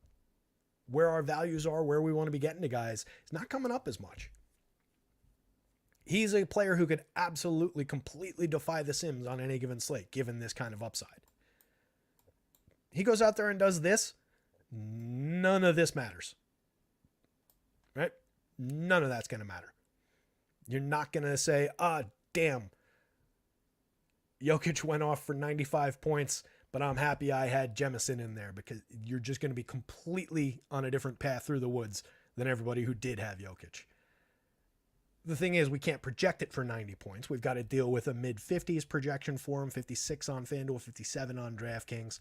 where our values are, where we want to be getting to guys, it's not coming up as much. He's a player who could absolutely, completely defy the Sims on any given slate, given this kind of upside. He goes out there and does this, none of this matters. Right? None of that's going to matter. You're not going to say, damn, Jokic went off for 95 points, but I'm happy I had Jemison in there, because you're just going to be completely on a different path through the woods than everybody who did have Jokic. The thing is, we can't project it for 90 points. We've got to deal with a mid-50s projection for him, 56 on FanDuel, 57 on DraftKings.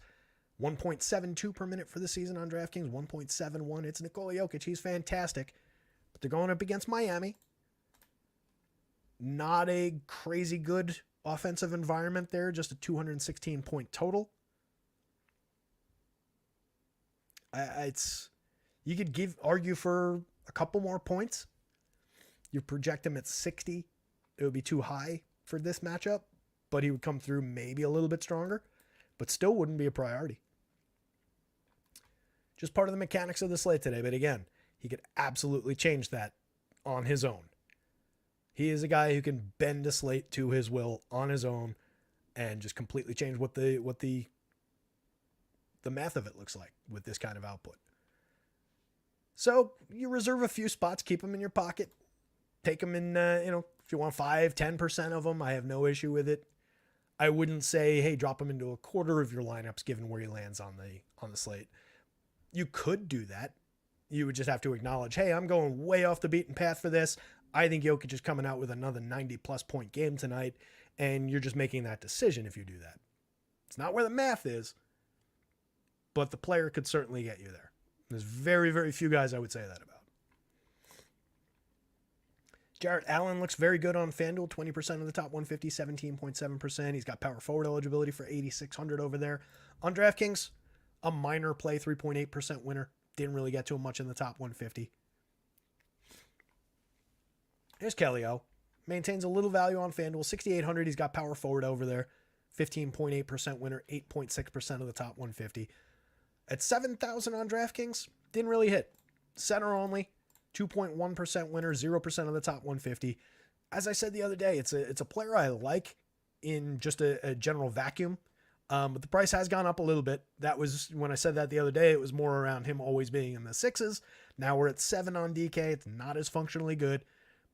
1.72 per minute for the season on DraftKings, 1.71. It's Nikola Jokic. He's fantastic. But they're going up against Miami. Not a crazy good offensive environment there, just a 216-point total. You could argue for a couple more points. You project him at 60. It would be too high for this matchup, but he would come through maybe a little bit stronger. but still wouldn't be a priority. Just part of the mechanics of the slate today. But again, he could absolutely change that on his own. He is a guy who can bend a slate to his will on his own and just completely change what the math of it looks like with this kind of output. So you reserve a few spots, keep them in your pocket, take them in, if you want 5-10% of them, I have no issue with it. I wouldn't say, hey, drop him into a quarter of your lineups given where he lands on the slate. You could do that. You would just have to acknowledge, hey, I'm going way off the beaten path for this. I think Jokic is coming out with another 90-plus point game tonight, and you're just making that decision if you do that. It's not where the math is, but the player could certainly get you there. There's very, very few guys I would say that about. Jarrett Allen looks very good on FanDuel, 20% of the top 150, 17.7%. He's got power forward eligibility for 8,600 over there. On DraftKings, a minor play, 3.8% winner. Didn't really get to him much in the top 150. Here's Kelly O. Maintains a little value on FanDuel, 6,800. He's got power forward over there, 15.8% winner, 8.6% of the top 150. At 7,000 on DraftKings, didn't really hit. Center only, 2.1% winner, 0% of the top 150. As I said the other day, it's a player I like in just a general vacuum. But the price has gone up a little bit. That was when I said that the other day, it was more around him always being in the 6s. Now we're at 7 on DK. It's not as functionally good,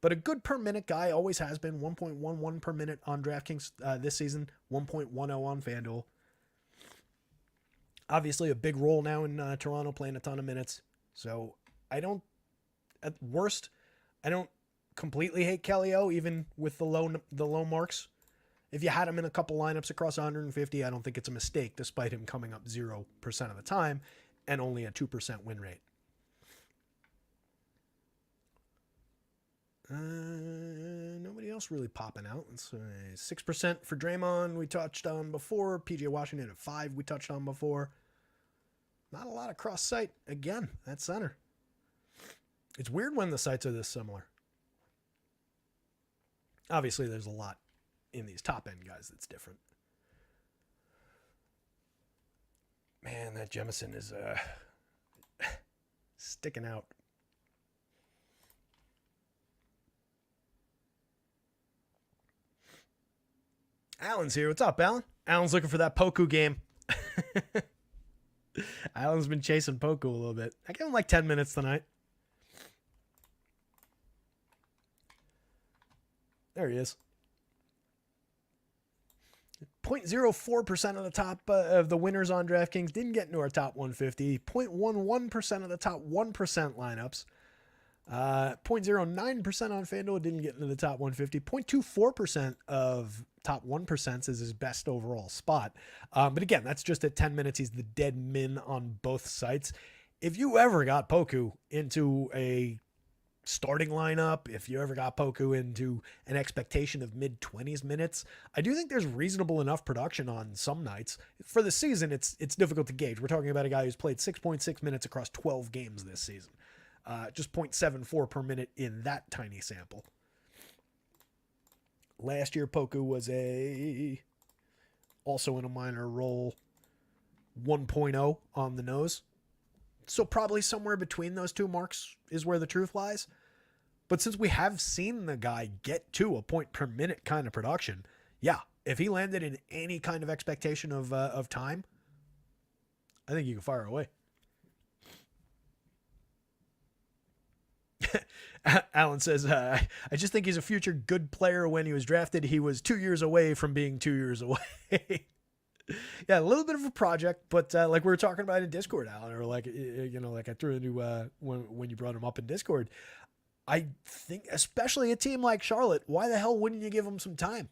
but a good per minute guy, always has been. 1.11 per minute on DraftKings this season, 1.10 on FanDuel. Obviously a big role now in Toronto, playing a ton of minutes. So at worst, I don't completely hate Kelly O, even with the low marks. If you had him in a couple lineups across 150, I don't think it's a mistake, despite him coming up 0% of the time and only a 2% win rate. Nobody else really popping out. It's 6% for Draymond, we touched on before. PJ Washington at 5, we touched on before. Not a lot of cross site. Again, at center. It's weird when the sites are this similar. Obviously, there's a lot in these top end guys that's different. Man, that Jemison is sticking out. Alan's here. What's up, Alan? Alan's looking for that Poku game. Alan's been chasing Poku a little bit. I gave him like 10 minutes tonight. There he is. 0.04% of the top of the winners on DraftKings didn't get into our top 150. 0.11% of the top 1% lineups. 0.09% on FanDuel didn't get into the top 150. 0.24% of top 1% is his best overall spot. But again, that's just at 10 minutes. He's the dead min on both sites. If you ever got Poku into a starting lineup, if you ever got Poku into an expectation of mid-20s minutes, I do think there's reasonable enough production on some nights. For the season, it's difficult to gauge. We're talking about a guy who's played 6.6 minutes across 12 games this season. Just 0.74 per minute in that tiny sample. Last year, Poku was also in a minor role, 1.0 on the nose. So probably somewhere between those two marks is where the truth lies. But since we have seen the guy get to a point per minute kind of production, yeah, if he landed in any kind of expectation of time, I think you can fire away. Alan says, I just think he's a future good player. When he was drafted, he was 2 years away from being 2 years away. Yeah, a little bit of a project, but like we were talking about in Discord, Alan, or like I threw into when you brought him up in Discord. I think, especially a team like Charlotte, why the hell wouldn't you give him some time?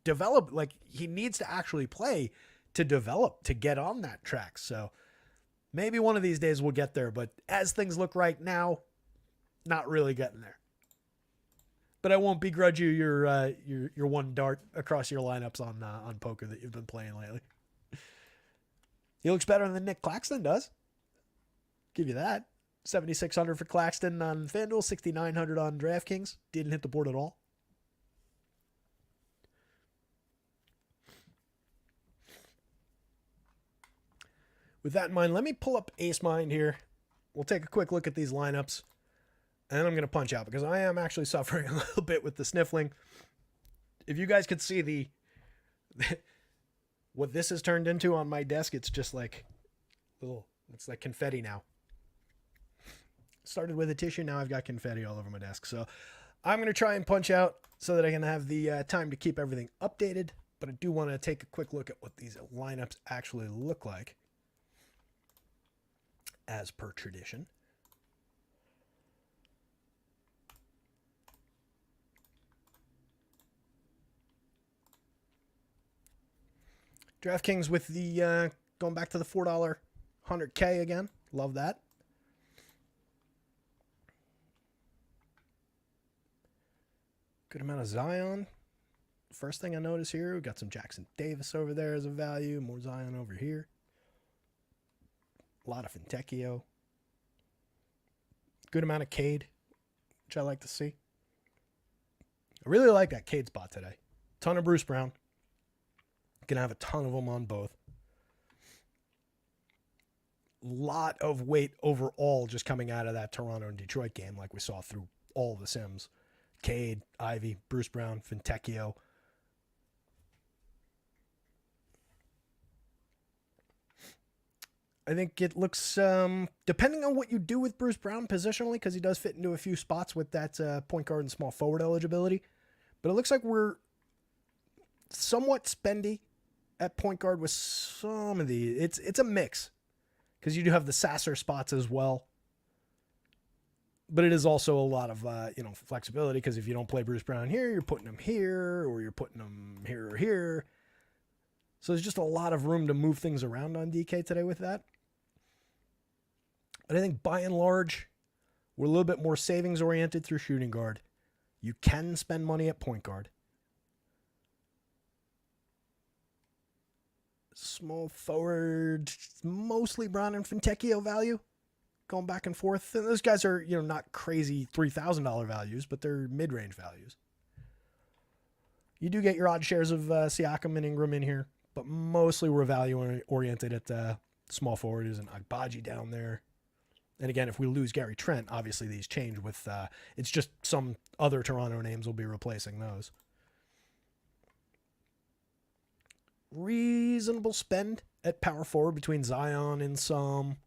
Develop, like he needs to actually play to develop, to get on that track. So maybe one of these days we'll get there, but as things look right now, not really getting there. But I won't begrudge you your one dart across your lineups on poker that you've been playing lately. He looks better than Nick Claxton does. Give you that. 7,600 for Claxton on FanDuel, 6,900 on DraftKings. Didn't hit the board at all. with that in mind, let me pull up Ace Mind here. We'll take a quick look at these lineups, and I'm going to punch out because I am actually suffering a little bit with the sniffling. If you guys could see the what this has turned into on my desk, it's just like it's like confetti now. Started with a tissue, now I've got confetti all over my desk. So I'm going to try and punch out so that I can have the time to keep everything updated. But I do want to take a quick look at what these lineups actually look like, as per tradition. DraftKings with the going back to the $4 100K again. Love that. Good amount of Zion. First thing I notice here, we got some Jackson Davis over there as a value. More Zion over here. A lot of Fontecchio. Good amount of Cade, which I like to see. I really like that Cade spot today. Ton of Bruce Brown. Gonna have a ton of them on both. Lot of weight overall just coming out of that Toronto and Detroit game, like we saw through all the Sims. Cade, Ivy, Bruce Brown, Fontecchio. I think it looks, depending on what you do with Bruce Brown positionally, because he does fit into a few spots with that point guard and small forward eligibility. But it looks like we're somewhat spendy at point guard with some of the. It's a mix, because you do have the Sasser spots as well. But it is also a lot of flexibility, because if you don't play Bruce Brown here, you're putting him here, or you're putting him here or here. So there's just a lot of room to move things around on DK today with that. But I think by and large, we're a little bit more savings oriented through shooting guard. You can spend money at point guard. Small forward, mostly Brown and Fontecchio value. Going back and forth. And those guys are, not crazy $3,000 values, but they're mid-range values. You do get your odd shares of Siakam and Ingram in here, but mostly we're value-oriented at small forward. There's an Agbaji down there. And again, if we lose Gary Trent, obviously these change with, it's just some other Toronto names will be replacing those. Reasonable spend at power forward between Zion and some.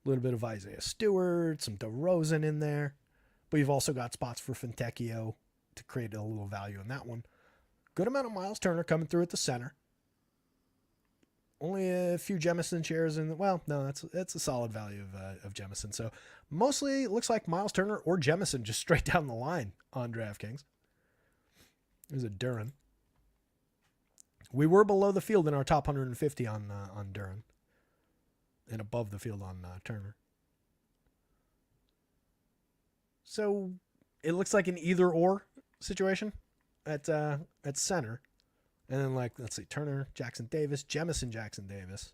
A little bit of Isaiah Stewart, some DeRozan in there. But you've also got spots for Fontecchio to create a little value in that one. Good amount of Miles Turner coming through at the center. Only a few Jemison shares in. Well, no, that's a solid value of Jemison. So mostly it looks like Miles Turner or Jemison just straight down the line on DraftKings. There's a Duran. We were below the field in our top 150 on Duran, and above the field on Turner. So it looks like an either or situation at center. And then, let's see, Turner, Jackson Davis, Jemison, Jackson Davis,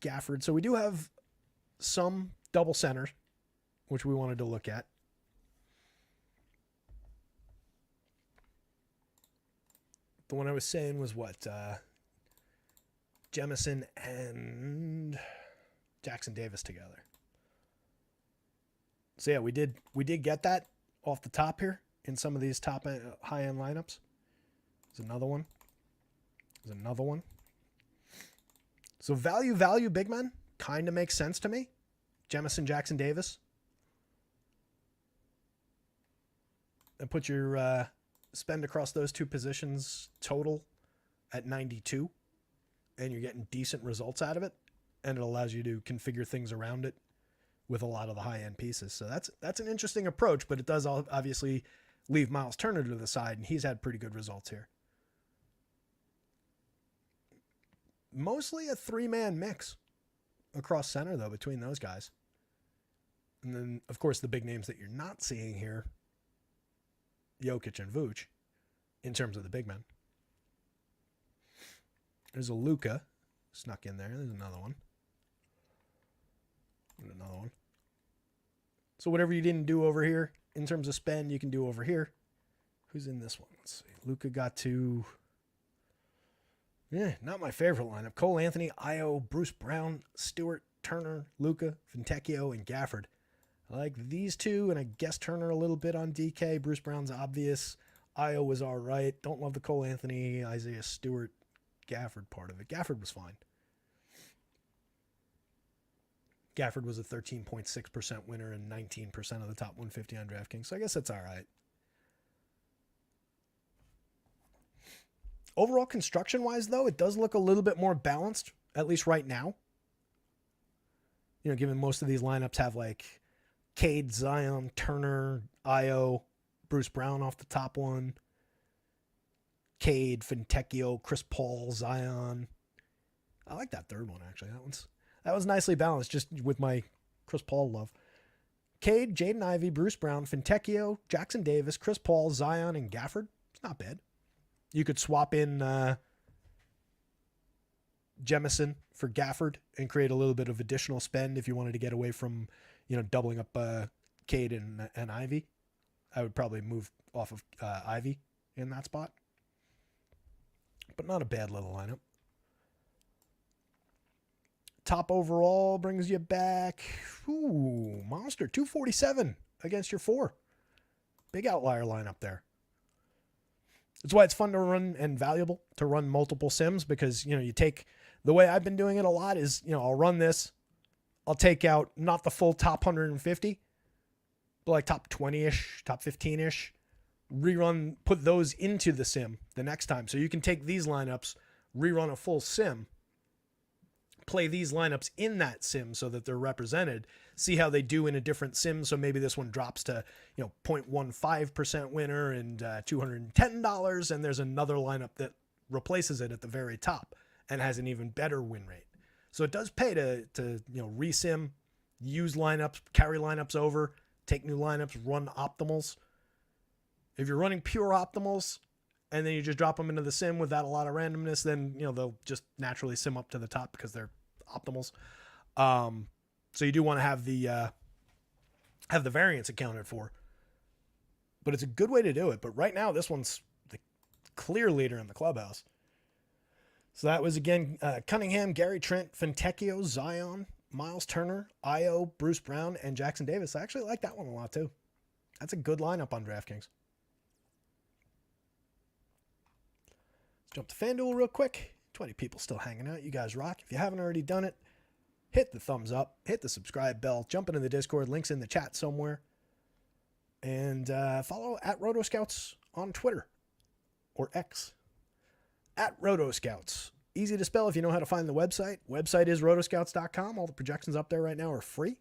Gafford. So we do have some double centers, which we wanted to look at. The one I was saying was what? Jemison and Jackson Davis together. So yeah, we did get that off the top here in some of these top high-end lineups. There's another one. So value big men kind of makes sense to me. Jemison, Jackson Davis. And put your spend across those two positions total at 92. And you're getting decent results out of it. And it allows you to configure things around it with a lot of the high-end pieces. So that's an interesting approach, but it does obviously leave Miles Turner to the side, and he's had pretty good results here. Mostly a three-man mix across center, though, between those guys. And then, of course, the big names that you're not seeing here, Jokic and Vooch, in terms of the big men. There's a Luka snuck in there. There's another one. And another one. So whatever you didn't do over here in terms of spend, you can do over here. Who's in this one? Let's see. Luka got to... Not my favorite lineup. Cole Anthony, Io, Bruce Brown, Stewart, Turner, Luka, Fontecchio, and Gafford. I like these two, and I guess Turner a little bit on DK. Bruce Brown's obvious. Io was all right. Don't love the Cole Anthony, Isaiah Stewart, Gafford part of it. Gafford was fine. Gafford was a 13.6% winner and 19% of the top 150 on DraftKings, so I guess that's all right. Overall, construction-wise, though, it does look a little bit more balanced, at least right now. Given most of these lineups have like Cade, Zion, Turner, Io, Bruce Brown off the top one, Cade, Fontecchio, Chris Paul, Zion. I like that third one, actually. That was nicely balanced, just with my Chris Paul love. Cade, Jaden Ivey, Bruce Brown, Fontecchio, Jackson Davis, Chris Paul, Zion, and Gafford. It's not bad. You could swap in Jemison for Gafford and create a little bit of additional spend if you wanted to get away from, doubling up Cade and Ivy. I would probably move off of Ivy in that spot. But not a bad little lineup. Top overall brings you back. Ooh, monster. 247 against your 4. Big outlier lineup there. That's why it's fun to run and valuable to run multiple sims, because, you take the way I've been doing it a lot is, I'll run this. I'll take out not the full top 150, but like top 20-ish, top 15-ish. Rerun, put those into the sim the next time. So you can take these lineups, rerun a full sim, play these lineups in that sim so that they're represented, see how they do in a different sim. So maybe this one drops to, 0.15% winner and $210, and there's another lineup that replaces it at the very top and has an even better win rate. So it does pay to resim, use lineups, carry lineups over, take new lineups, run optimals. If you're running pure optimals and then you just drop them into the sim without a lot of randomness, then, they'll just naturally sim up to the top because they're optimals. So you do want to have the variance accounted for. But it's a good way to do it. But right now, this one's the clear leader in the clubhouse. So that was, again, Cunningham, Gary Trent, Fontecchio, Zion, Miles Turner, Io, Bruce Brown, and Jackson Davis. I actually like that one a lot, too. That's a good lineup on DraftKings. Let's jump to FanDuel real quick. 20 people still hanging out. You guys rock. If you haven't already done it, hit the thumbs up, hit the subscribe bell, jump into the Discord. Links in the chat somewhere. And follow at rotoscouts on Twitter or X. At rotoscouts. Easy to spell if you know how to find the website. Website is rotoscouts.com. All the projections up there right now are free,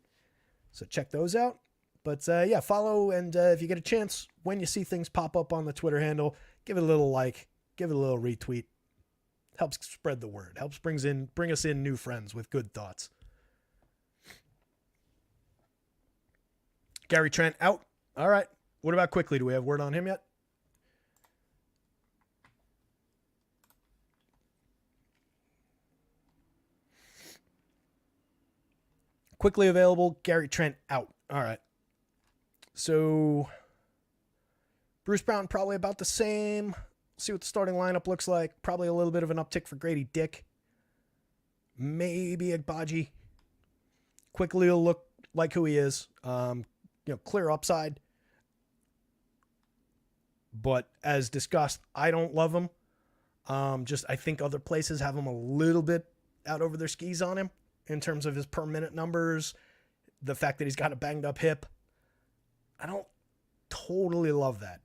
so check those out. But follow, and if you get a chance, when you see things pop up on the Twitter handle, give it a little like, give it a little retweet. Helps spread the word. Helps bring us in new friends with good thoughts. Gary Trent out. All right. What about Quickly? Do we have word on him yet? Quickly available. Gary Trent out. All right. So Bruce Brown probably about the same. See what the starting lineup looks like. Probably a little bit of an uptick for Grady Dick. Maybe Agbaji. Quickly will look like who he is. Clear upside. But as discussed, I don't love him. I think other places have him a little bit out over their skis on him in terms of his per minute numbers. The fact that he's got a banged up hip. I don't totally love that.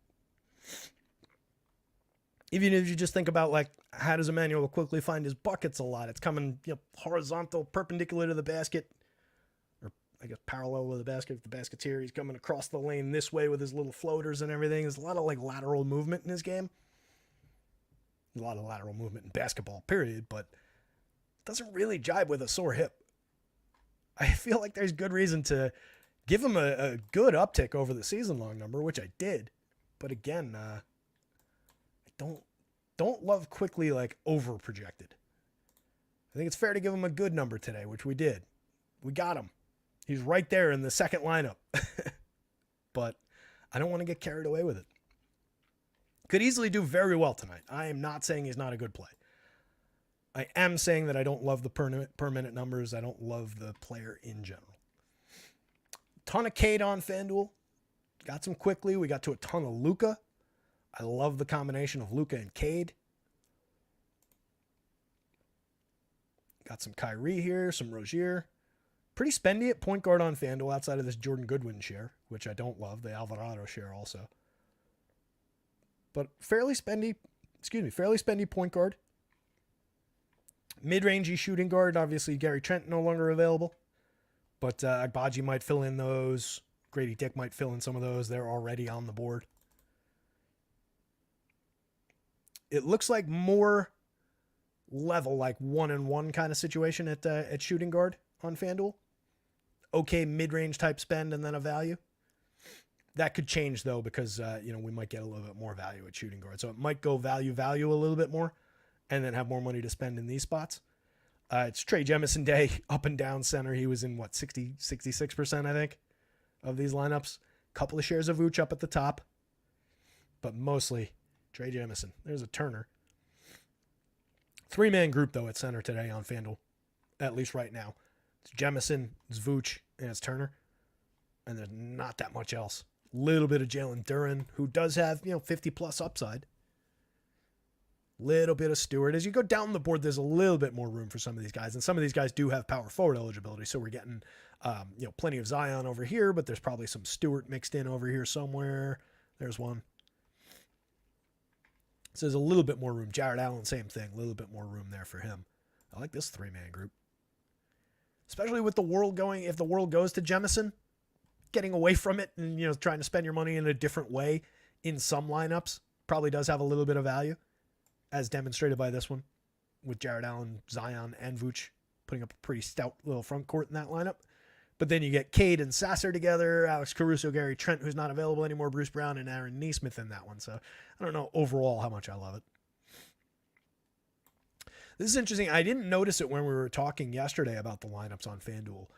Even if you just think about, like, how does Emmanuel Quickly find his buckets a lot? It's coming horizontal, perpendicular to the basket, or I guess parallel to the basket. If the basket's here, he's coming across the lane this way with his little floaters and everything. There's a lot of lateral movement in his game. A lot of lateral movement in basketball, period, but it doesn't really jibe with a sore hip. I feel like there's good reason to give him a good uptick over the season-long number, which I did. But again, I don't love Quickly over-projected. I think it's fair to give him a good number today, which we did. We got him. He's right there in the second lineup. But I don't want to get carried away with it. Could easily do very well tonight. I am not saying he's not a good play. I am saying that I don't love the per minute numbers. I don't love the player in general. Ton of Cade on FanDuel. Got some quickly. We got to a ton of Luka. I love the combination of Luka and Cade. Got some Kyrie here, some Rozier. Pretty spendy at point guard on FanDuel outside of this Jordan Goodwin share, which I don't love, the Alvarado share also. But fairly spendy point guard. Mid-rangey shooting guard, obviously Gary Trent no longer available. But Agbaji might fill in those. Grady Dick might fill in some of those. They're already on the board. It looks like more level, like 1-and-1 kind of situation at shooting guard on FanDuel. Okay, mid-range type spend and then a value. That could change though because we might get a little bit more value at shooting guard. So it might go value a little bit more and then have more money to spend in these spots. It's Trey Jemison Day, up and down center. He was in 66%, I think, of these lineups. Couple of shares of Vooch up at the top, but mostly Trey Jemison. There's a Turner. 3-man group though at center today on FanDuel, at least right now. It's Jemison, it's Vooch, and it's Turner. And there's not that much else. Little bit of Jalen Duren, who does have 50 plus upside. Little bit of Stewart. As you go down the board, there's a little bit more room for some of these guys. And some of these guys do have power forward eligibility. So we're getting, plenty of Zion over here, but there's probably some Stewart mixed in over here somewhere. There's one. So there's a little bit more room. Jared Allen, same thing. A little bit more room there for him. I like this 3-man group. Especially with the world going, if the world goes to Jemison, getting away from it and, trying to spend your money in a different way in some lineups probably does have a little bit of value, as demonstrated by this one with Jared Allen, Zion, and Vooch putting up a pretty stout little front court in that lineup. But then you get Cade and Sasser together, Alex Caruso, Gary Trent, who's not available anymore, Bruce Brown, and Aaron Nesmith in that one. So I don't know overall how much I love it. This is interesting. I didn't notice it when we were talking yesterday about the lineups on FanDuel.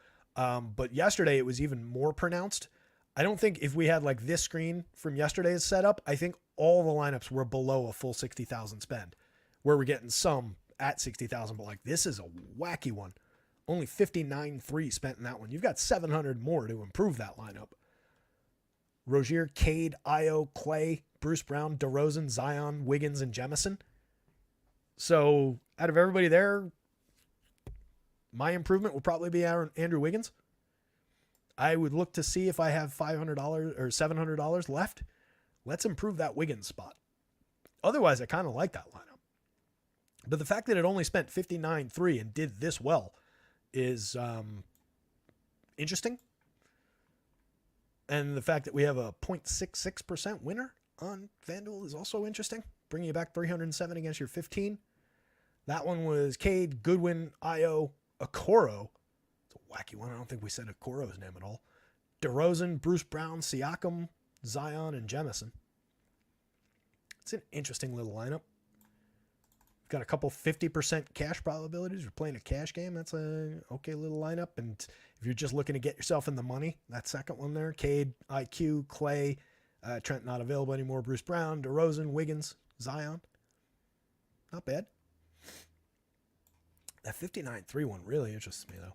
But yesterday it was even more pronounced. I don't think if we had like this screen from yesterday's setup, I think all the lineups were below a full 60,000 spend, where we're getting some at 60,000, but like this is a wacky one. Only 59.3 spent in that one. You've got 700 more to improve that lineup. Rozier, Cade, Io, Clay, Bruce Brown, DeRozan, Zion, Wiggins, and Jemison. So out of everybody there, my improvement will probably be Andrew Wiggins. I would look to see if I have $500 or $700 left. Let's improve that Wiggins spot. Otherwise, I kind of like that lineup. But the fact that it only spent 59.3 and did this well is interesting. And the fact that we have a 0.66% winner on FanDuel is also interesting. Bringing you back 307 against your 15. That one was Cade, Goodwin, Io, Okoro. It's a wacky one. I don't think we said Okoro's name at all. DeRozan, Bruce Brown, Siakam, Zion, and Jemison. It's an interesting little lineup. We've got a couple 50% cash probabilities. We're playing a cash game. That's a okay little lineup. And if you're just looking to get yourself in the money, that second one there, Cade, IQ, Clay, Trent not available anymore, Bruce Brown, DeRozan, Wiggins, Zion. Not bad. That 59.3 one really interests me, though.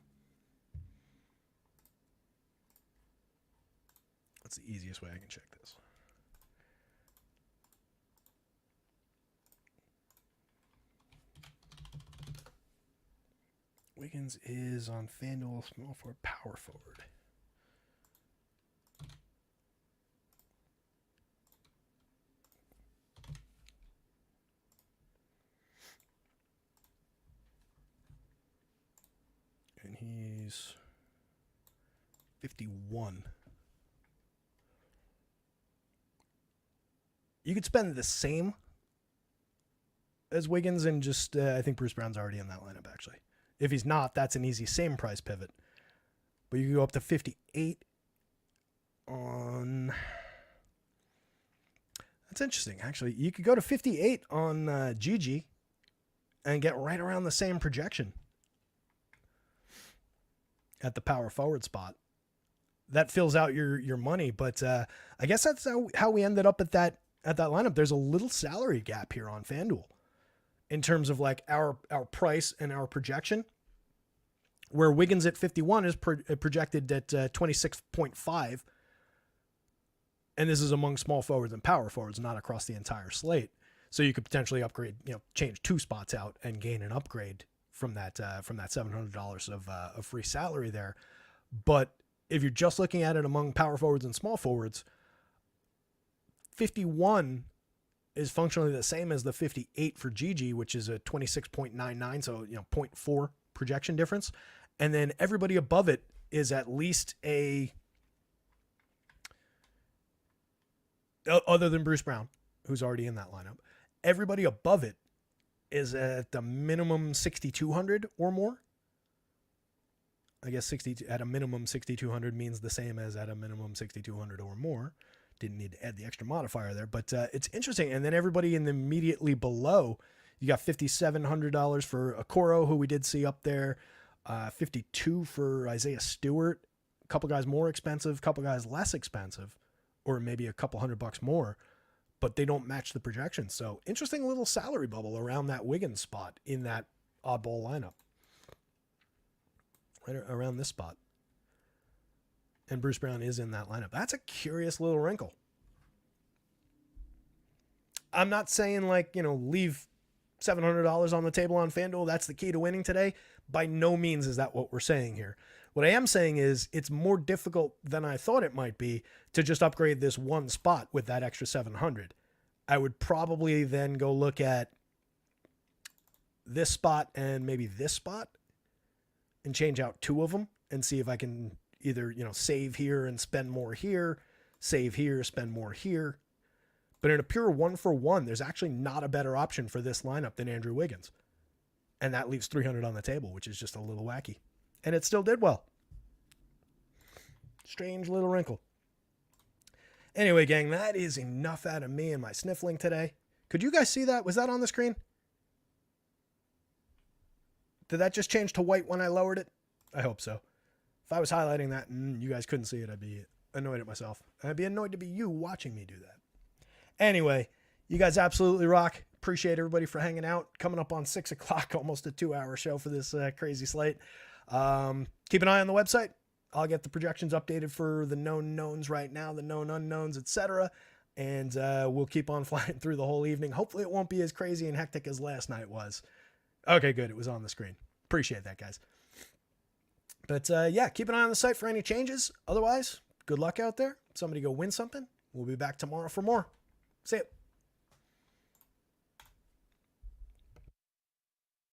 That's the easiest way I can check this. Wiggins is on FanDuel, small forward, power forward. And he's 51. You could spend the same as Wiggins and just, I think Bruce Brown's already in that lineup, actually. If he's not, that's an easy same price pivot. But you can go up to 58 on... That's interesting, actually. You could go to 58 on GG and get right around the same projection at the power forward spot. That fills out your money, but I guess that's how we ended up at that lineup. There's a little salary gap here on FanDuel. in terms of like our price and our projection, where Wiggins at 51 is projected at 26.5. And this is among small forwards and power forwards, not across the entire slate. So you could potentially upgrade, change 2 spots out and gain an upgrade from that $700 of free salary there. But if you're just looking at it among power forwards and small forwards, 51 is functionally the same as the 58 for Gigi, which is a 26.99, so 0.4 projection difference. And then everybody above it is at least other than Bruce Brown, who's already in that lineup, everybody above it is at the minimum 6,200 or more. I guess at a minimum 6,200 means the same as at a minimum 6,200 or more. Didn't need to add the extra modifier there, but it's interesting. And then everybody in the immediately below, you got $5,700 for Okoro, who we did see up there, 52 for Isaiah Stewart, a couple guys more expensive, a couple guys less expensive, or maybe a couple $100 more, but they don't match the projections. So interesting little salary bubble around that Wiggins spot in that oddball lineup, right around this spot. And Bruce Brown is in that lineup. That's a curious little wrinkle. I'm not saying leave $700 on the table on FanDuel. That's the key to winning today. By no means is that what we're saying here. What I am saying is it's more difficult than I thought it might be to just upgrade this one spot with that extra 700. I would probably then go look at this spot and maybe this spot and change out 2 of them and see if I can either, save here and spend more here, save here, spend more here. But in a pure 1-for-1, there's actually not a better option for this lineup than Andrew Wiggins. And that leaves 300 on the table, which is just a little wacky. And it still did well. Strange little wrinkle. Anyway, gang, that is enough out of me and my sniffling today. Could you guys see that? Was that on the screen? Did that just change to white when I lowered it? I hope so. If I was highlighting that and you guys couldn't see it, I'd be annoyed at myself. I'd be annoyed to be you watching me do that. Anyway, you guys absolutely rock. Appreciate everybody for hanging out. Coming up on 6 o'clock, almost a 2-hour show for this crazy slate. Keep an eye on the website. I'll get the projections updated for the known knowns right now, the known unknowns, etc. And we'll keep on flying through the whole evening. Hopefully it won't be as crazy and hectic as last night was. Okay, good. It was on the screen. Appreciate that, guys. But yeah, keep an eye on the site for any changes. Otherwise, good luck out there. Somebody go win something. We'll be back tomorrow for more. See ya.